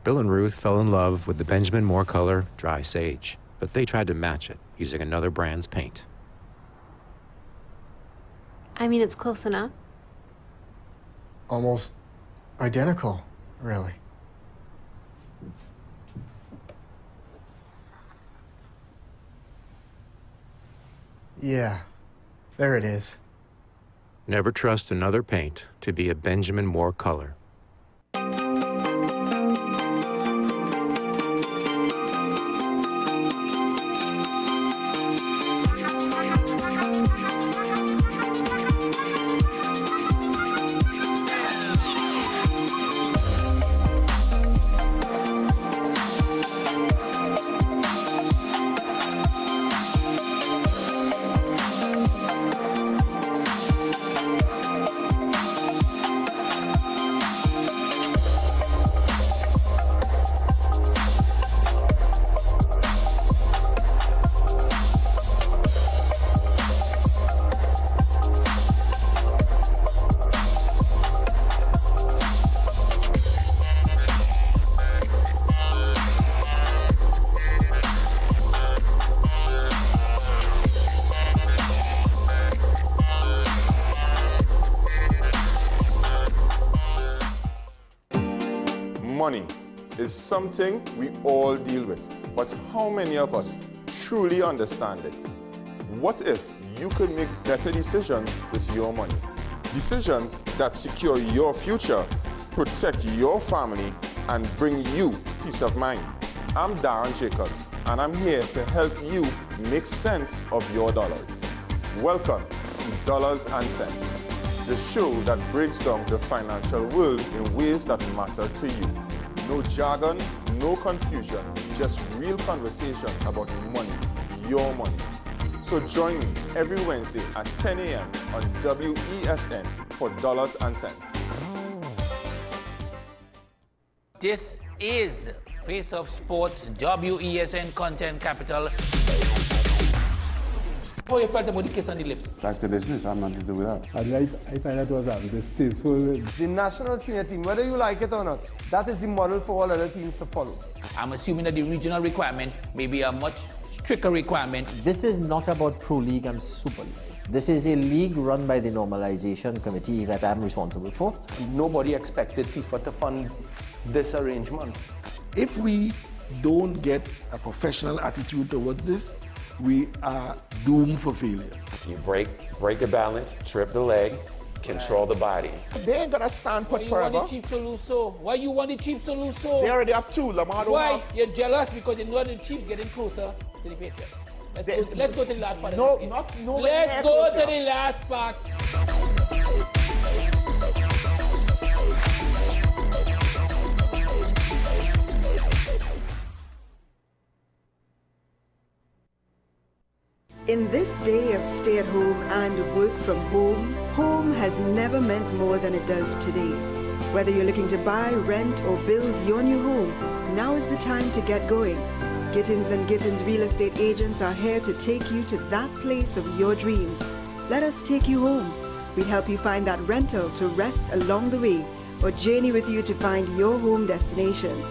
Bill and Ruth fell in love with the Benjamin Moore color Dry Sage, but they tried to match it using another brand's paint. I mean, it's close enough. Almost identical, really. Yeah, there it is. Never trust another paint to be a Benjamin Moore color. Money is something we all deal with, but how many of us truly understand it? What if you could make better decisions with your money. Decisions that secure your future, protect your family, and bring you peace of mind. I'm Darren Jacobs, and I'm here to help you make sense of your dollars. Welcome to Dollars and Cents, the show that breaks down the financial world in ways that matter to you. No jargon, no confusion, just real conversations about money, your money. So join me every Wednesday at 10 a.m. on WESN for Dollars and Cents. This is Face of Sports, WESN Content Capital. How you felt about the kiss on the lip? That's the business. I'm nothing to do with that. I find that was distasteful. The national senior team, whether you like it or not, that is the model for all other teams to follow. I'm assuming that the regional requirement may be a much stricter requirement. This is not about Pro League and Super League. This is a league run by the Normalization Committee that I'm responsible for. Nobody expected FIFA to fund this arrangement. If we don't get a professional attitude towards this, we are doomed for failure. You break the balance, trip the leg, control the body. They ain't gonna stand put forever. Why you want the Chiefs to lose so? Why you want the Chiefs to lose so? They already have two. Lamar don't Why? have. You're jealous because you know the Chiefs getting closer to the Patriots. Let's go to the last part. No, of the not no. Let's go to the last part. In this day of stay-at-home and work from home, home has never meant more than it does today. Whether you're looking to buy, rent, or build your new home, now is the time to get going. Gittins & Gittins real estate agents are here to take you to that place of your dreams. Let us take you home. We help you find that rental to rest along the way, or journey with you to find your home destination.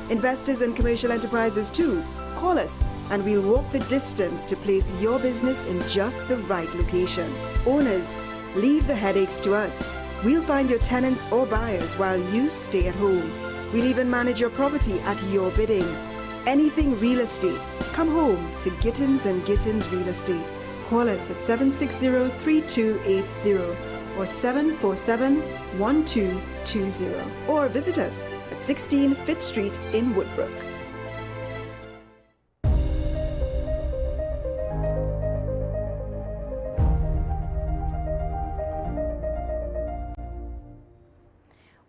Investors and commercial enterprises too, call us and we'll walk the distance to place your business in just the right location. Owners, leave the headaches to us. We'll find your tenants or buyers while you stay at home. We'll even manage your property at your bidding. Anything real estate, come home to Gittins & Gittins Real Estate. Call us at 760-3280 or 747-1220 or visit us at 16 Fifth Street in Woodbrook.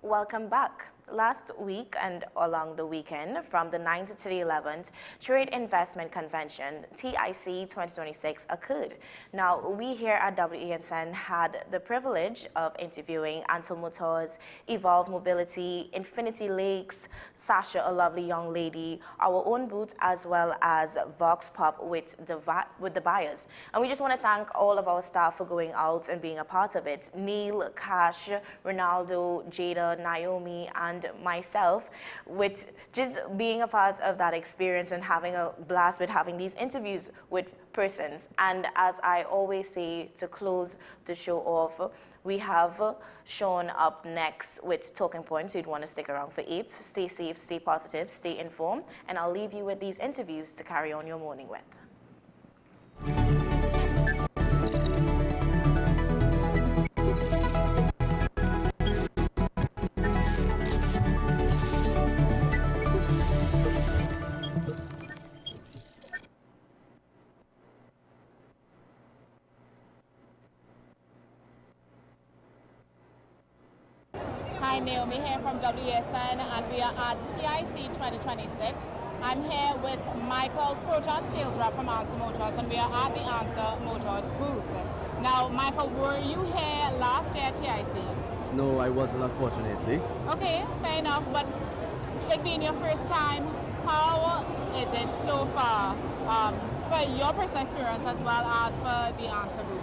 Welcome back. Last week and along the weekend, from the 9th to the 11th, Trade Investment Convention, TIC 2026, occurred. Now, we here at WESN had the privilege of interviewing Ansel Motors, Evolve Mobility, Infinity Lakes, Sasha, a lovely young lady, our own booth, as well as Vox Pop with the buyers. And we just want to thank all of our staff for going out and being a part of it. Neil, Cash, Ronaldo, Jada, Naomi, and myself, with just being a part of that experience and having a blast with having these interviews with persons. And as I always say to close the show off, we have Sean up next with Talking Points. You'd want to stick around for 8. Stay safe, stay positive, stay informed, and I'll leave you with these interviews to carry on your morning with. Hi, Naomi here from WESN, and we are at TIC 2026. I'm here with Michael, Proton sales rep from Ansel Motors, and we are at the Ansel Motors booth. Now, Michael, were you here last year at TIC? No, I wasn't, unfortunately. Okay, fair enough, but it being your first time, how is it so far for your personal experience as well as for the Ansel booth?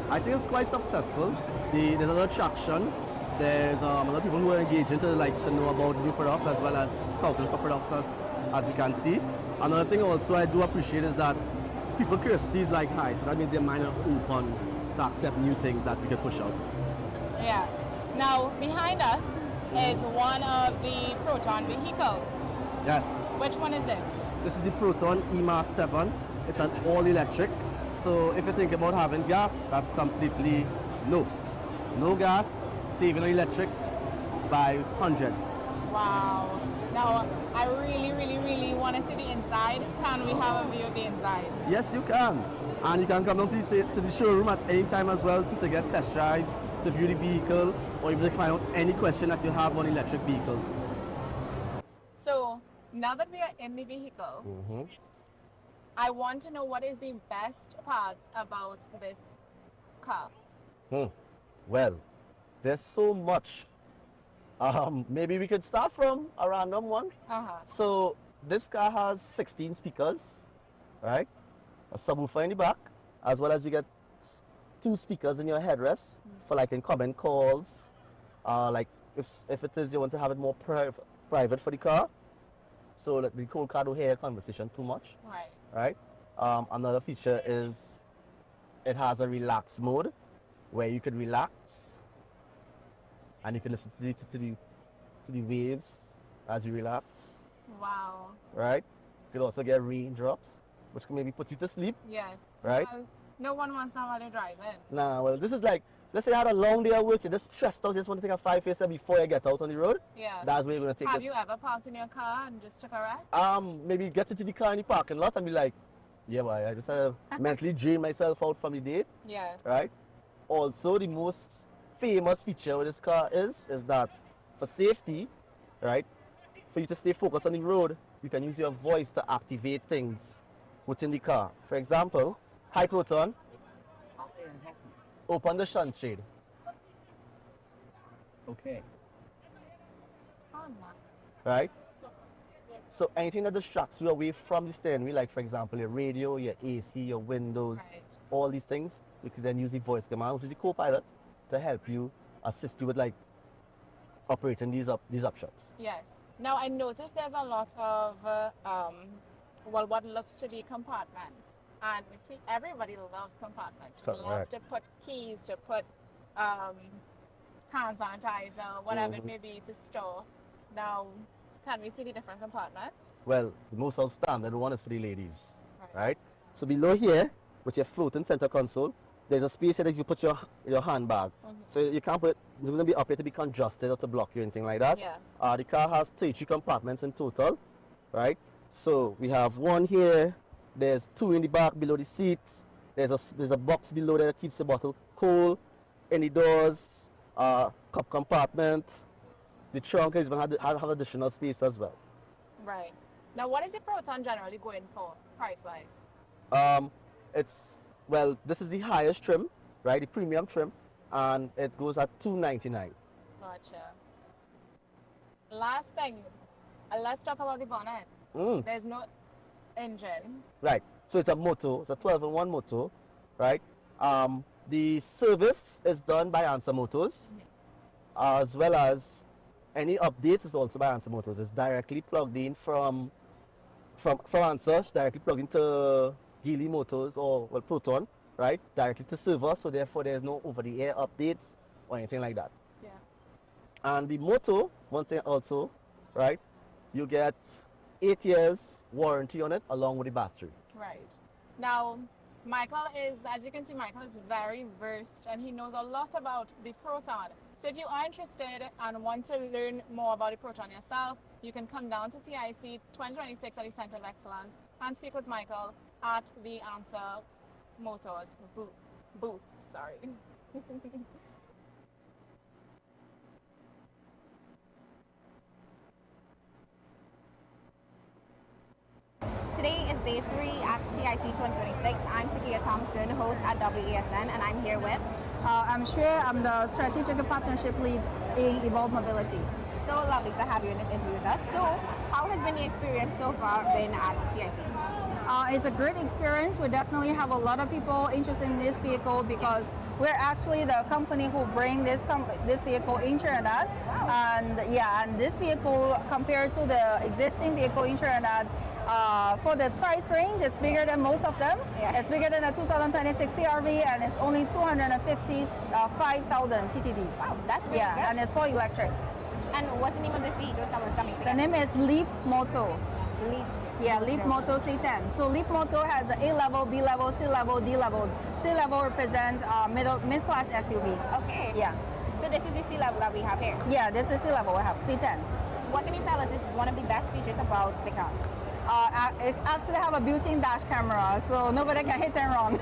I think it's quite successful. There's a lot of traction. There's a lot of people who are engaging to know about new products as well as scouting for products as we can see. Another thing also I do appreciate is that people's curiosity is high, so that means their mind are open to accept new things that we can push out. Yeah. Now, behind us is one of the Proton vehicles. Yes. Which one is this? This is the Proton EMA 7. It's an all-electric So if you think about having gas, that's completely no. No gas, saving on electric by hundreds. Wow. Now, I really want to see the inside. Can we have a view of the inside? Yes, you can. And you can come down to the showroom at any time as well to get test drives, to view the vehicle, or even to find out any question that you have on electric vehicles. So, now that we are in the vehicle, I want to know what is the best part about this car. Well, there's so much. Maybe we could start from a random one. So this car has 16 speakers, right? A subwoofer in the back, as well as you get 2 speakers in your headrest for like incoming calls. Like if it is you want to have it more private for the car, so that the whole car don't hear conversation too much. Right. Another feature is it has a relax mode where you can relax and you can listen to the waves as you relax. Wow. Right? You can also get raindrops, which can maybe put you to sleep. Yes. Right? Well, no one wants that while they're driving. Nah, well, this is like, let's say you had a long day at work, you're just stressed out, you just want to take a 5-face before you get out on the road. Yeah. That's where you're going to take Have this. you ever parked in your car and just took a rest? Maybe get into the car in the parking lot and be like, yeah, boy, I just mentally drain myself out from the day. Yeah. Right? Also, the most famous feature with this car is that for safety, right, for you to stay focused on the road, you can use your voice to activate things within the car. For example, hi Proton, open the sunshade. Okay. Oh, no. Right? So anything that distracts you away from the steering wheel, like for example your radio, your AC, your windows, all these things, you can then use the voice command, which is the co-pilot, to help you, assist you with like operating these options. Yes. Now I noticed there's a lot of well, what looks to be compartments, and everybody loves compartments. You love to put keys, to put hand sanitizer, whatever it may be, to store. Now, can we see the different compartments? Well, the most outstanding one is for the ladies, right? So below here, with your floating center console, there's a space here that you put your handbag. So you can't put it, it's going to be up here to be congested or to block you, anything like that. Yeah. The car has 33 compartments in total, right? So we have one here, there's 2 in the back below the seat, there's a box below there that keeps the bottle cold, in the doors, cup compartment, the trunk is going to have additional space as well. Right. Now what is the Proton generally going for, price-wise? Well, this is the highest trim, right, the premium trim, and it goes at $299. Gotcha. Last thing, let's talk about the bonnet. There's no engine. Right, so it's a moto, it's a 12-in-1 moto, right? The service is done by Answer Motors, as well as any updates is also by Answer Motors. It's directly plugged in from Answer, it's directly plugged into Geely Motors or Proton, right? Directly to server, so therefore there's no over-the-air updates or anything like that. Yeah. And the moto, one thing also, right? You get 8 years warranty on it along with the battery. Right. Now, Michael is, as you can see, Michael is very versed and he knows a lot about the Proton. So if you are interested and want to learn more about the Proton yourself, you can come down to TIC 2026 at the Center of Excellence and speak with Michael at the Answer Motors booth. Sorry. Today is day 3 at TIC 2026. I'm Takia Thompson, host at WESN, and I'm here with... I'm Shreya. I'm the Strategic Partnership Lead in Evolve Mobility. So lovely to have you in this interview with us. So, how has been the experience so far been at TIC? It's a great experience. We definitely have a lot of people interested in this vehicle because we're actually the company who bring this vehicle in Trinidad. And this vehicle, compared to the existing vehicle in Trinidad, for the price range, it's bigger than most of them. It's bigger than a 2026 CRV, and it's only 255,000 TTD. Wow, that's really good. And it's full electric. And what's the name of this vehicle? Someone's coming to The name is Leap Moto. Leap Yeah, Leap Moto C10. So Leap Moto has the A level, B level, C level, D level. C level represents mid-class SUV. Okay. Yeah. So this is the C level that we have here? Yeah, this is C level we have, C10. What can you tell us is one of the best features about the car? It actually have a built-in dash camera, so nobody can hit and run.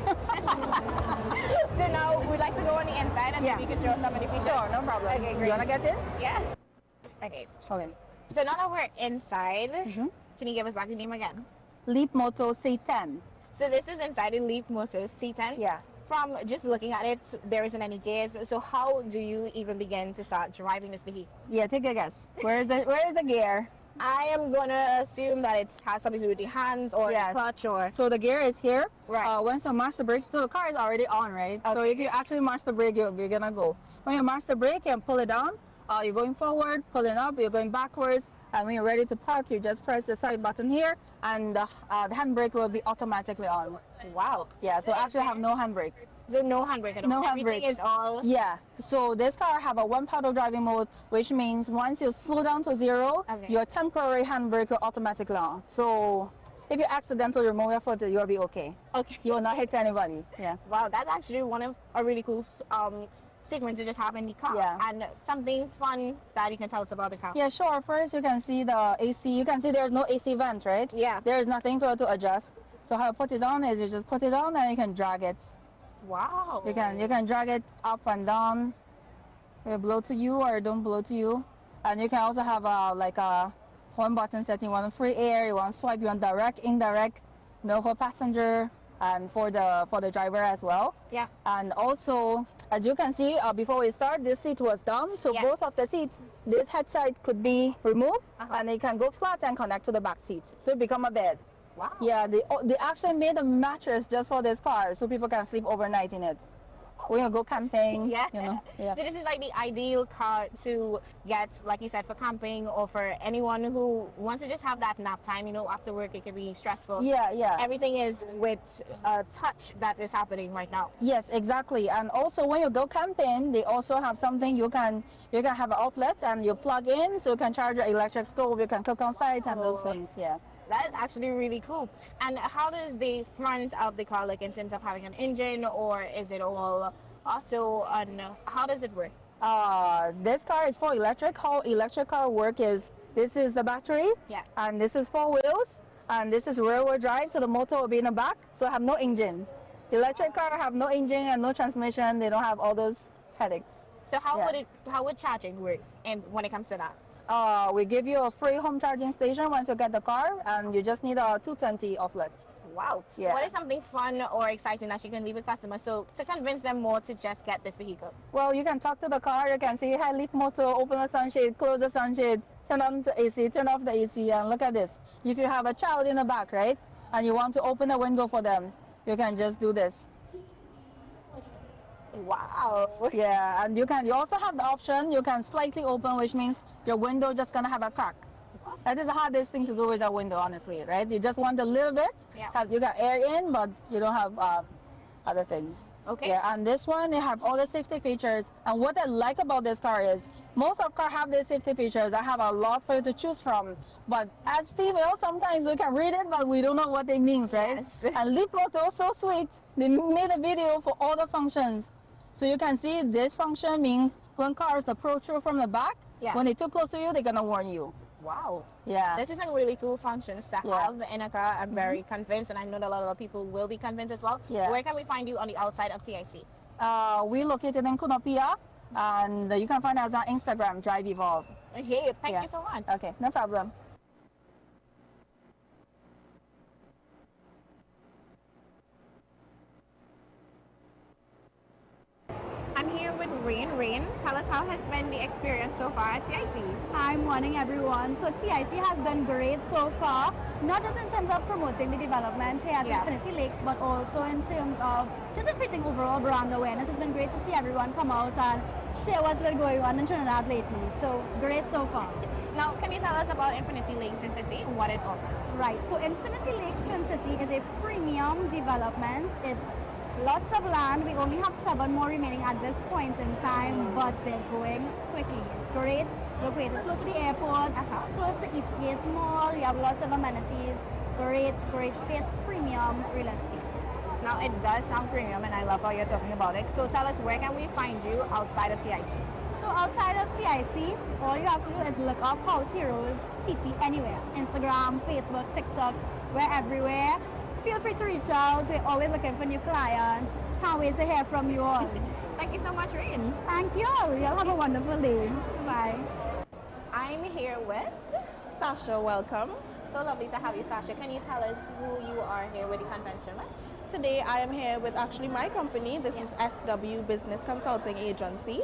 So now we'd like to go on the inside and maybe you can show us some of the features. Sure, no problem. Okay, great. You wanna get in? Yeah. Okay. Okay. So now that we're inside, can you give us back your name again? Leap Moto C10. So this is inside the Leap Moto C10? Yeah. From just looking at it, there isn't any gears. So how do you even begin to start driving this vehicle? Yeah, take a guess. Where is the gear? I am gonna assume that it has something to do with the hands or the clutch or... So the gear is here. Right. Once you mash the brake, so the car is already on, right? Okay. So if you actually mash the brake, you're gonna go. When you mash the brake and pull it down, you're going forward, pulling up, you're going backwards, and when you're ready to park, you just press the side button here, and the handbrake will be automatically on. Wow. Yeah, so actually have no handbrake. So no handbrake at all? No Everything handbrake. is all... Yeah, so this car have a one-pedal driving mode, which means once you slow down to zero, your temporary handbrake will automatically on. So if you accidentally remove your foot, you'll be okay. Okay. You will not hit anybody. Yeah. Wow, that's actually one of a really cool segment to just have in the car. Yeah. And something fun that you can tell us about the car. Yeah, sure. First, you can see the AC. You can see there's no AC vent, right? Yeah. There is nothing for you to adjust. So how you put it on is you just put it on and you can drag it. Wow. You can drag it up and down. It blow to you or it don't blow to you. And you can also have a one button setting. You want free air, you want swipe, you want direct, indirect, no for passenger and for the driver as well. Yeah. And also, as you can see, before we start, this seat was down. So both of the seats, this headset could be removed and it can go flat and connect to the back seat. So it become a bed. Wow. Yeah, they actually made a mattress just for this car so people can sleep overnight in it. When you go camping, Yeah. you know. Yeah. So this is like the ideal car to get, like you said, for camping or for anyone who wants to just have that nap time. You know, after work it can be stressful. Yeah, yeah. Everything is with a touch that is happening right now. Yes, exactly. And also when you go camping, they also have something you can have an outlet and you plug in so you can charge your electric stove, you can cook on site and those things. Yeah. That's actually really cool. And how does the front of the car look in terms of having an engine, or is it all auto? And how does it work? This car is for electric. How electric car work is, this is the battery, and this is 4 wheels, and this is rear-wheel drive, so the motor will be in the back, so have no engine. Electric car have no engine and no transmission. They don't have all those headaches. So how would charging work when it comes to that? We give you a free home charging station once you get the car, and you just need a 220 outlet. Wow. Yeah. What is something fun or exciting that you can leave with customers so to convince them more to just get this vehicle? Well, you can talk to the car. You can say, "Hi, Leap Moto, open the sunshade, close the sunshade, turn on the AC, turn off the AC, and look at this." If you have a child in the back, right, and you want to open a window for them, you can just do this. Wow. Yeah, and you also have the option, you can slightly open, which means your window just gonna have a crack. That is the hardest thing to do with a window, honestly, right? You just want a little bit. Yeah. You got air in, but you don't have other things. Okay. Yeah, and this one, they have all the safety features. And what I like about this car is, most of cars have these safety features. I have a lot for you to choose from. But as females, sometimes we can read it, but we don't know what they mean, right? Yes. And Leap Moto, so sweet. They made a video for all the functions. So you can see this function means when cars approach you from the back, when they too close to you, they're gonna warn you. Wow. Yeah. This is some really cool functions to have in a car. I'm very convinced, and I know that a lot of people will be convinced as well. Yeah. Where can we find you on the outside of TIC? We located in Kunopia, and you can find us on Instagram, Drive Evolve. Okay, thank you so much. Okay, no problem. I'm here with Rain. Rain, tell us how has been the experience so far at TIC? Hi, morning everyone. So TIC has been great so far, not just in terms of promoting the development here at Infinity Lakes, but also in terms of just increasing overall brand awareness. It's been great to see everyone come out and share what's been going on in Trinidad lately. So great so far. Now, can you tell us about Infinity Lakes Twin City and what it offers? Right, so Infinity Lakes Twin City is a premium development. It's lots of land. We only have 7 more remaining at this point in time, but they're going quickly. It's great. Located close to the airport, close to ECS Mall. You have lots of amenities. great space, premium real estate. Now it does sound premium and I love how you're talking about it. So tell us, where can we find you outside of TIC? So outside of TIC, all you have to do is look up House Heroes TT anywhere. Instagram, Facebook, TikTok, we're everywhere. Feel free to reach out. We're always looking for new clients. Can't wait to hear from you all. Thank you so much, Rain. Thank you all. Y'all have a wonderful day. Bye. I'm here with Sasha. Welcome. So lovely to have you, Sasha. Can you tell us who you are here with the convention with? Today I am here with actually my company. This is SW Business Consulting Agency.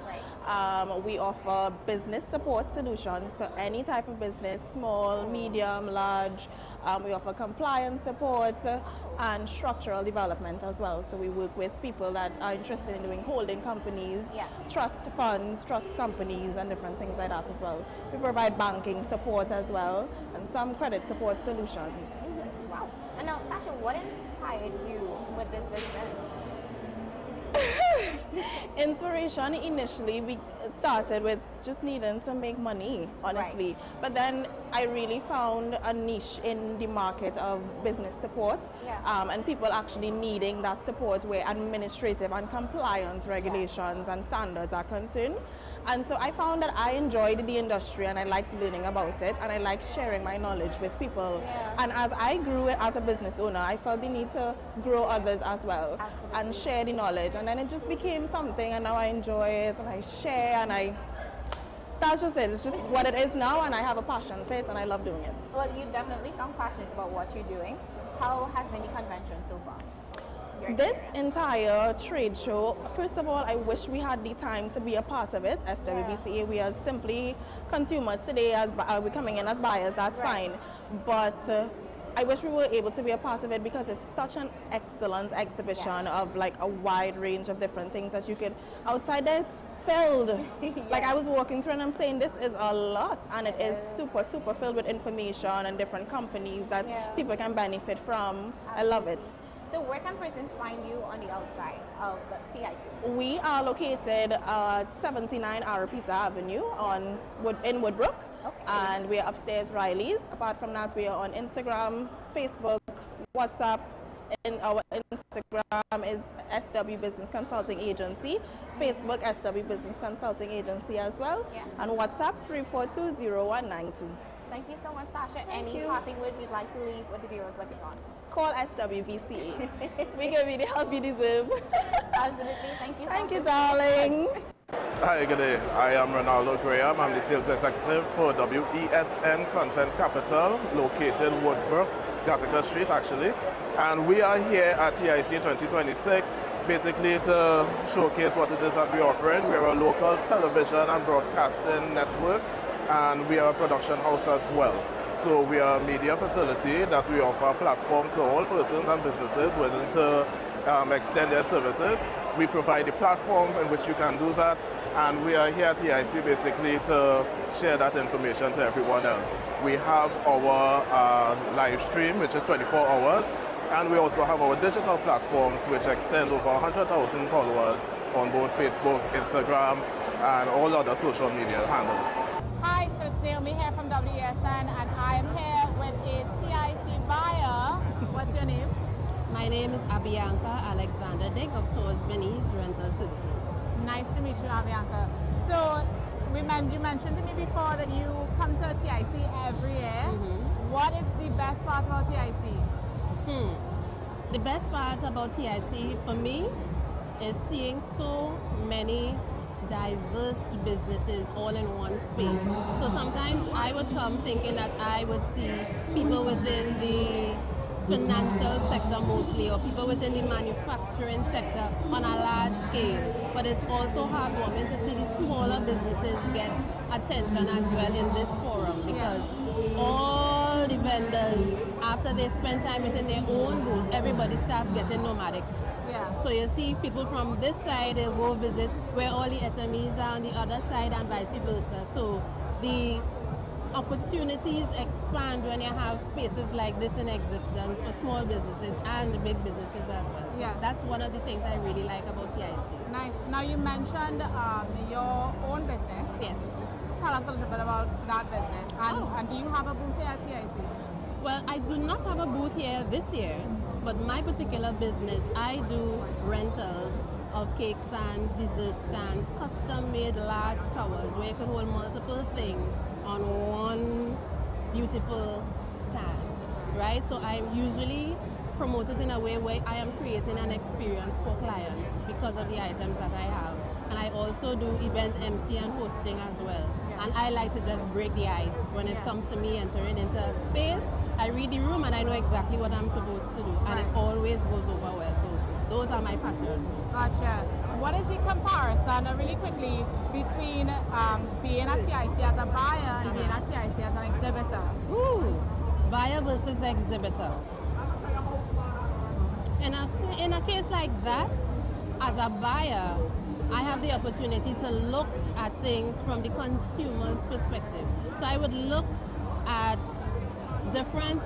We offer business support solutions for any type of business, small, medium, large. We offer compliance support and structural development as well. So we work with people that are interested in doing holding companies, trust funds, trust companies, and different things like that as well. We provide banking support as well and some credit support solutions. Wow. And now, Sasha, what inspired you with this business? Inspiration, initially we started with just needing to make money, honestly. Right. But then I really found a niche in the market of business support, and people actually needing that support where administrative and compliance regulations and standards are concerned. And so I found that I enjoyed the industry and I liked learning about it and I liked sharing my knowledge with people. And as I grew as a business owner, I felt the need to grow others as well. Absolutely. And share the knowledge. And then it just became something and now I enjoy it and I share and that's just it. It's just what it is now and I have a passion for it and I love doing it. Well, you definitely sound passionate about what you're doing. How has been the convention so far? This entire trade show, first of all, I wish we had the time to be a part of it. SWBCA, we are simply consumers today, as we're coming in as buyers, that's fine. But I wish we were able to be a part of it because it's such an excellent exhibition of like a wide range of different things that you could, outside there is filled. Like I was walking through and I'm saying this is a lot and it is super filled with information and different companies that people can benefit from. Absolutely. I love it. So where can persons find you on the outside of the TIC? We are located at 79 Arapita Avenue in Woodbrook, and we are upstairs Riley's. Apart from that, we are on Instagram, Facebook, WhatsApp. And our Instagram is SW Business Consulting Agency, Facebook SW Business Consulting Agency as well, and WhatsApp 3420192. Thank you so much, Sasha. Any parting words you'd like to leave with the viewers looking on? Call SWBCA. We give you the help you deserve. Absolutely. Thank you so much. Thank you, darling. Hi, good day. I am Ronaldo Graham. I'm the sales executive for WESN Content Capital, located Woodbrook, Gattaca Street, actually. And we are here at TIC 2026, basically to showcase what it is that we're offering. We're a local television and broadcasting network, and we are a production house as well. So we are a media facility that we offer a platform to all persons and businesses willing to extend their services. We provide a platform in which you can do that, and we are here at TIC basically to share that information to everyone else. We have our live stream, which is 24 hours, and we also have our digital platforms, which extend over 100,000 followers on both Facebook, Instagram, and all other social media handles. Hi, so it's Naomi here from WESN, and I am here with a TIC buyer. What's your name? My name is Abianca Alexander Dick of Tours Venice Rental Services. Nice to meet you, Abianca. So, you mentioned to me before that you come to TIC every year. What is the best part about TIC? The best part about TIC for me is seeing so many diverse businesses all in one space. So sometimes I would come thinking that I would see people within the financial sector mostly, or people within the manufacturing sector on a large scale. But it's also heartwarming to see the smaller businesses get attention as well in this forum, because all the vendors, after they spend time within their own booth, everybody starts getting nomadic. So you see people from this side, they'll go visit where all the SMEs are on the other side and vice versa. So the opportunities expand when you have spaces like this in existence for small businesses and big businesses as well. So that's one of the things I really like about TIC. Nice. Now you mentioned your own business. Yes. Tell us a little bit about that business. And do you have a booth here at TIC? Well, I do not have a booth here this year, but my particular business, I do rentals of cake stands, dessert stands, custom-made large towers where you can hold multiple things on one beautiful stand, right? So I usually promote it in a way where I am creating an experience for clients because of the items that I have. And I also do event MC and hosting as well. And I like to just break the ice when it comes to me entering into a space. I read the room and I know exactly what I'm supposed to do, and it always goes over well. So those are my passions. Gotcha. What is the comparison, really quickly, between being at TIC as a buyer and being at TIC as an exhibitor? Ooh, buyer versus exhibitor. In a case like that, as a buyer, I have the opportunity to look at things from the consumer's perspective. So I would look at different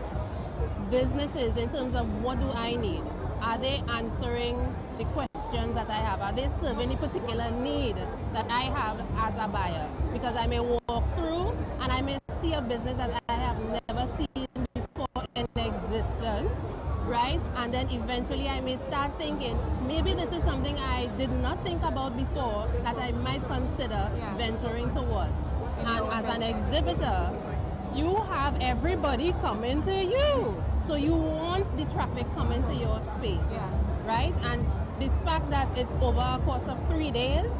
businesses in terms of what do I need? Are they answering the questions that I have? Are they serving the particular need that I have as a buyer? Because I may walk through and I may see a business that I have never seen before in existence, right? And then eventually I may start thinking, maybe this is something I did not think about before that I might consider venturing towards. And as an exhibitor, you have everybody coming to you. So you want the traffic coming to your space, right? And the fact that it's over a course of 3 days,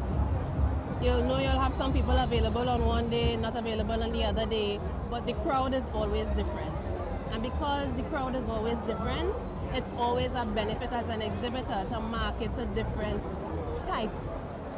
you'll know you'll have some people available on one day, not available on the other day, but the crowd is always different. And because the crowd is always different, it's always a benefit as an exhibitor to market to different types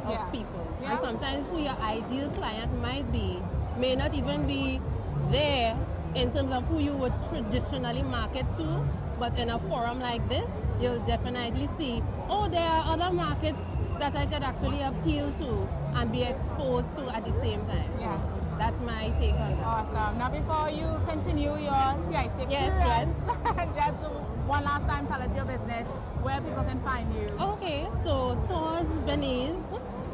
of people. And sometimes who your ideal client might be, may not even be there in terms of who you would traditionally market to, but in a forum like this, you'll definitely see, oh, there are other markets that I could actually appeal to and be exposed to at the same time. So that's my take on that. Awesome. Now, before you continue your TIC experience, just one last time, tell us your business, where people can find you. Okay, so Tours Beniz,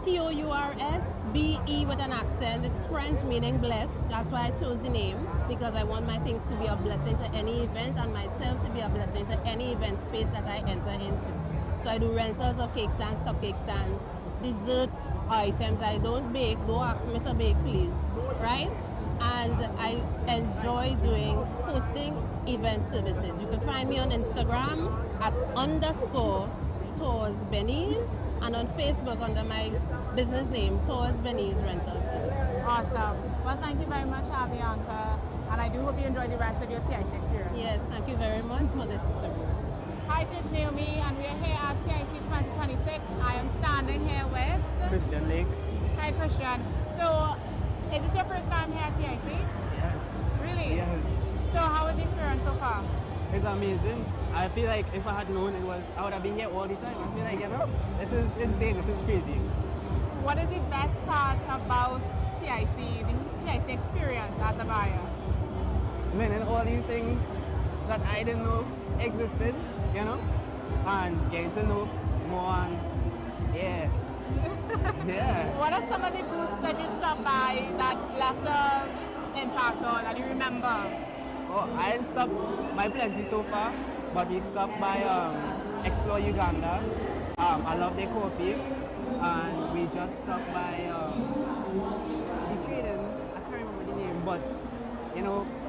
T-O-U-R-S-B-E with an accent. It's French meaning blessed. That's why I chose the name, because I want my things to be a blessing to any event and myself to be a blessing to any event space that I enter into. So I do rentals of cake stands, cupcake stands, dessert items. I don't bake. Don't ask me to bake, please. Right? And I enjoy hosting event services. You can find me on Instagram at _Tours Beniz, and on Facebook under my business name, Tours Beniz Rental Services. Awesome. Well, thank you very much, Bianca, and I do hope you enjoy the rest of your TIC experience. Yes, thank you very much for this interview. Hi, this is Naomi, and we are here at TIC 2026. I am standing here with Christian Lake. Hi, Christian. So, is this your first time here at TIC? Yes. Really? Yes. So, how was the experience so far? It's amazing. I feel like if I had known I would have been here all the time. I feel like, this is insane, this is crazy. What is the best part about TIC, the TIC experience as a buyer? Learning all these things that I didn't know existed, and getting to know more, and What are some of the booths that you stopped by that left an impact or that you remember? Oh, I didn't stop by plenty so far, but we stopped by Explore Uganda. I love their coffee, and we just stopped by the trading. I can't remember the name, but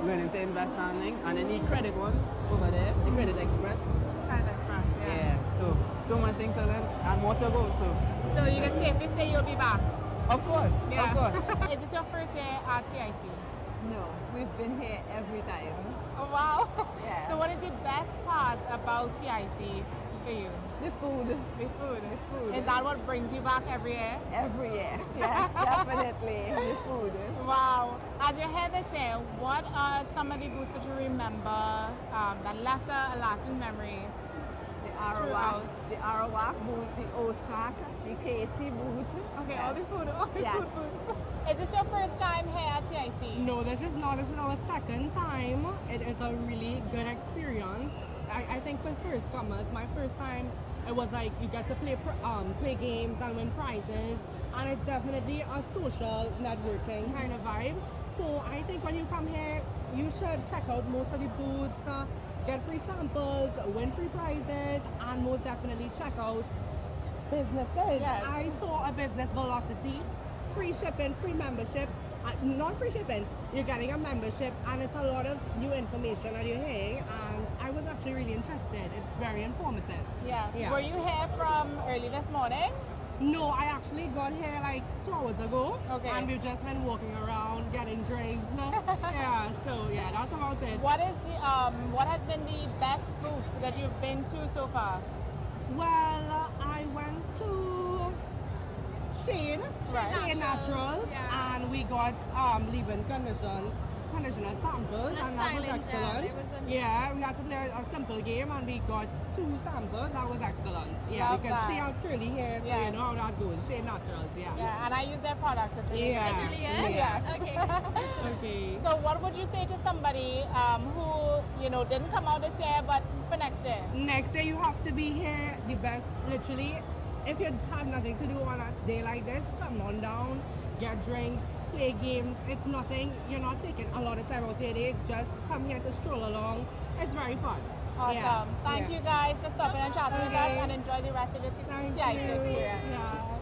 learning to invest something, and then the credit one over there, the Credit Express. Credit Express, yeah. So much things to learn and more to go. So you can safely say you'll be back. Of course, yeah. Of course. Is this your first year at TIC? No, we've been here every time. Oh, wow. Yeah. So what is the best part about TIC for you? The food. The food. The food. Is that what brings you back every year? Every year, yes, definitely. The food. Wow. As you're here this year, what are some of the booths that you remember that left a lasting memory? The Arawak booth, the Osaka, the KC booth. Okay, yes. all the food booths. Is this your first time here at TIC? No, this is not. This is our second time. It is a really good experience. I think for first comers, my first time, it was like you get to play games and win prizes, and it's definitely a social networking kind of vibe. So I think when you come here, you should check out most of the booths, get free samples, win free prizes, and most definitely check out businesses. Yes. I saw a business Velocity, free shipping, free membership. Not free shipping, you're getting a membership, and it's a lot of new information that you're hearing, and I was actually really interested. It's very informative. Yeah. Were you here from early this morning? No, I actually got here like 2 hours ago. Okay. And we've just been walking around, getting drinks. Yeah, so yeah, that's about it. What is the what has been the best booth that you've been to so far? Well, I went to Shane Naturals, and we got leave-in conditioner samples, and that was excellent. Yeah, we had to play a simple game, and we got 2 samples. That was excellent. Yeah, Love because that. she has curly hair, so you know how that goes. Shane Naturals, yeah. Yeah, and I use their products. It's really Yeah. good. It's really good? Yeah. Okay. Okay. So what would you say to somebody who didn't come out this year, but for next year? Next year you have to be here the best, literally. If you have nothing to do on a day like this, come on down, get drinks, play games. It's nothing, you're not taking a lot of time out of your day. Just come here to stroll along. It's very fun. Awesome. Yeah. Thank you guys for stopping and chatting with us, and enjoy the rest of your TIC experience. Yeah.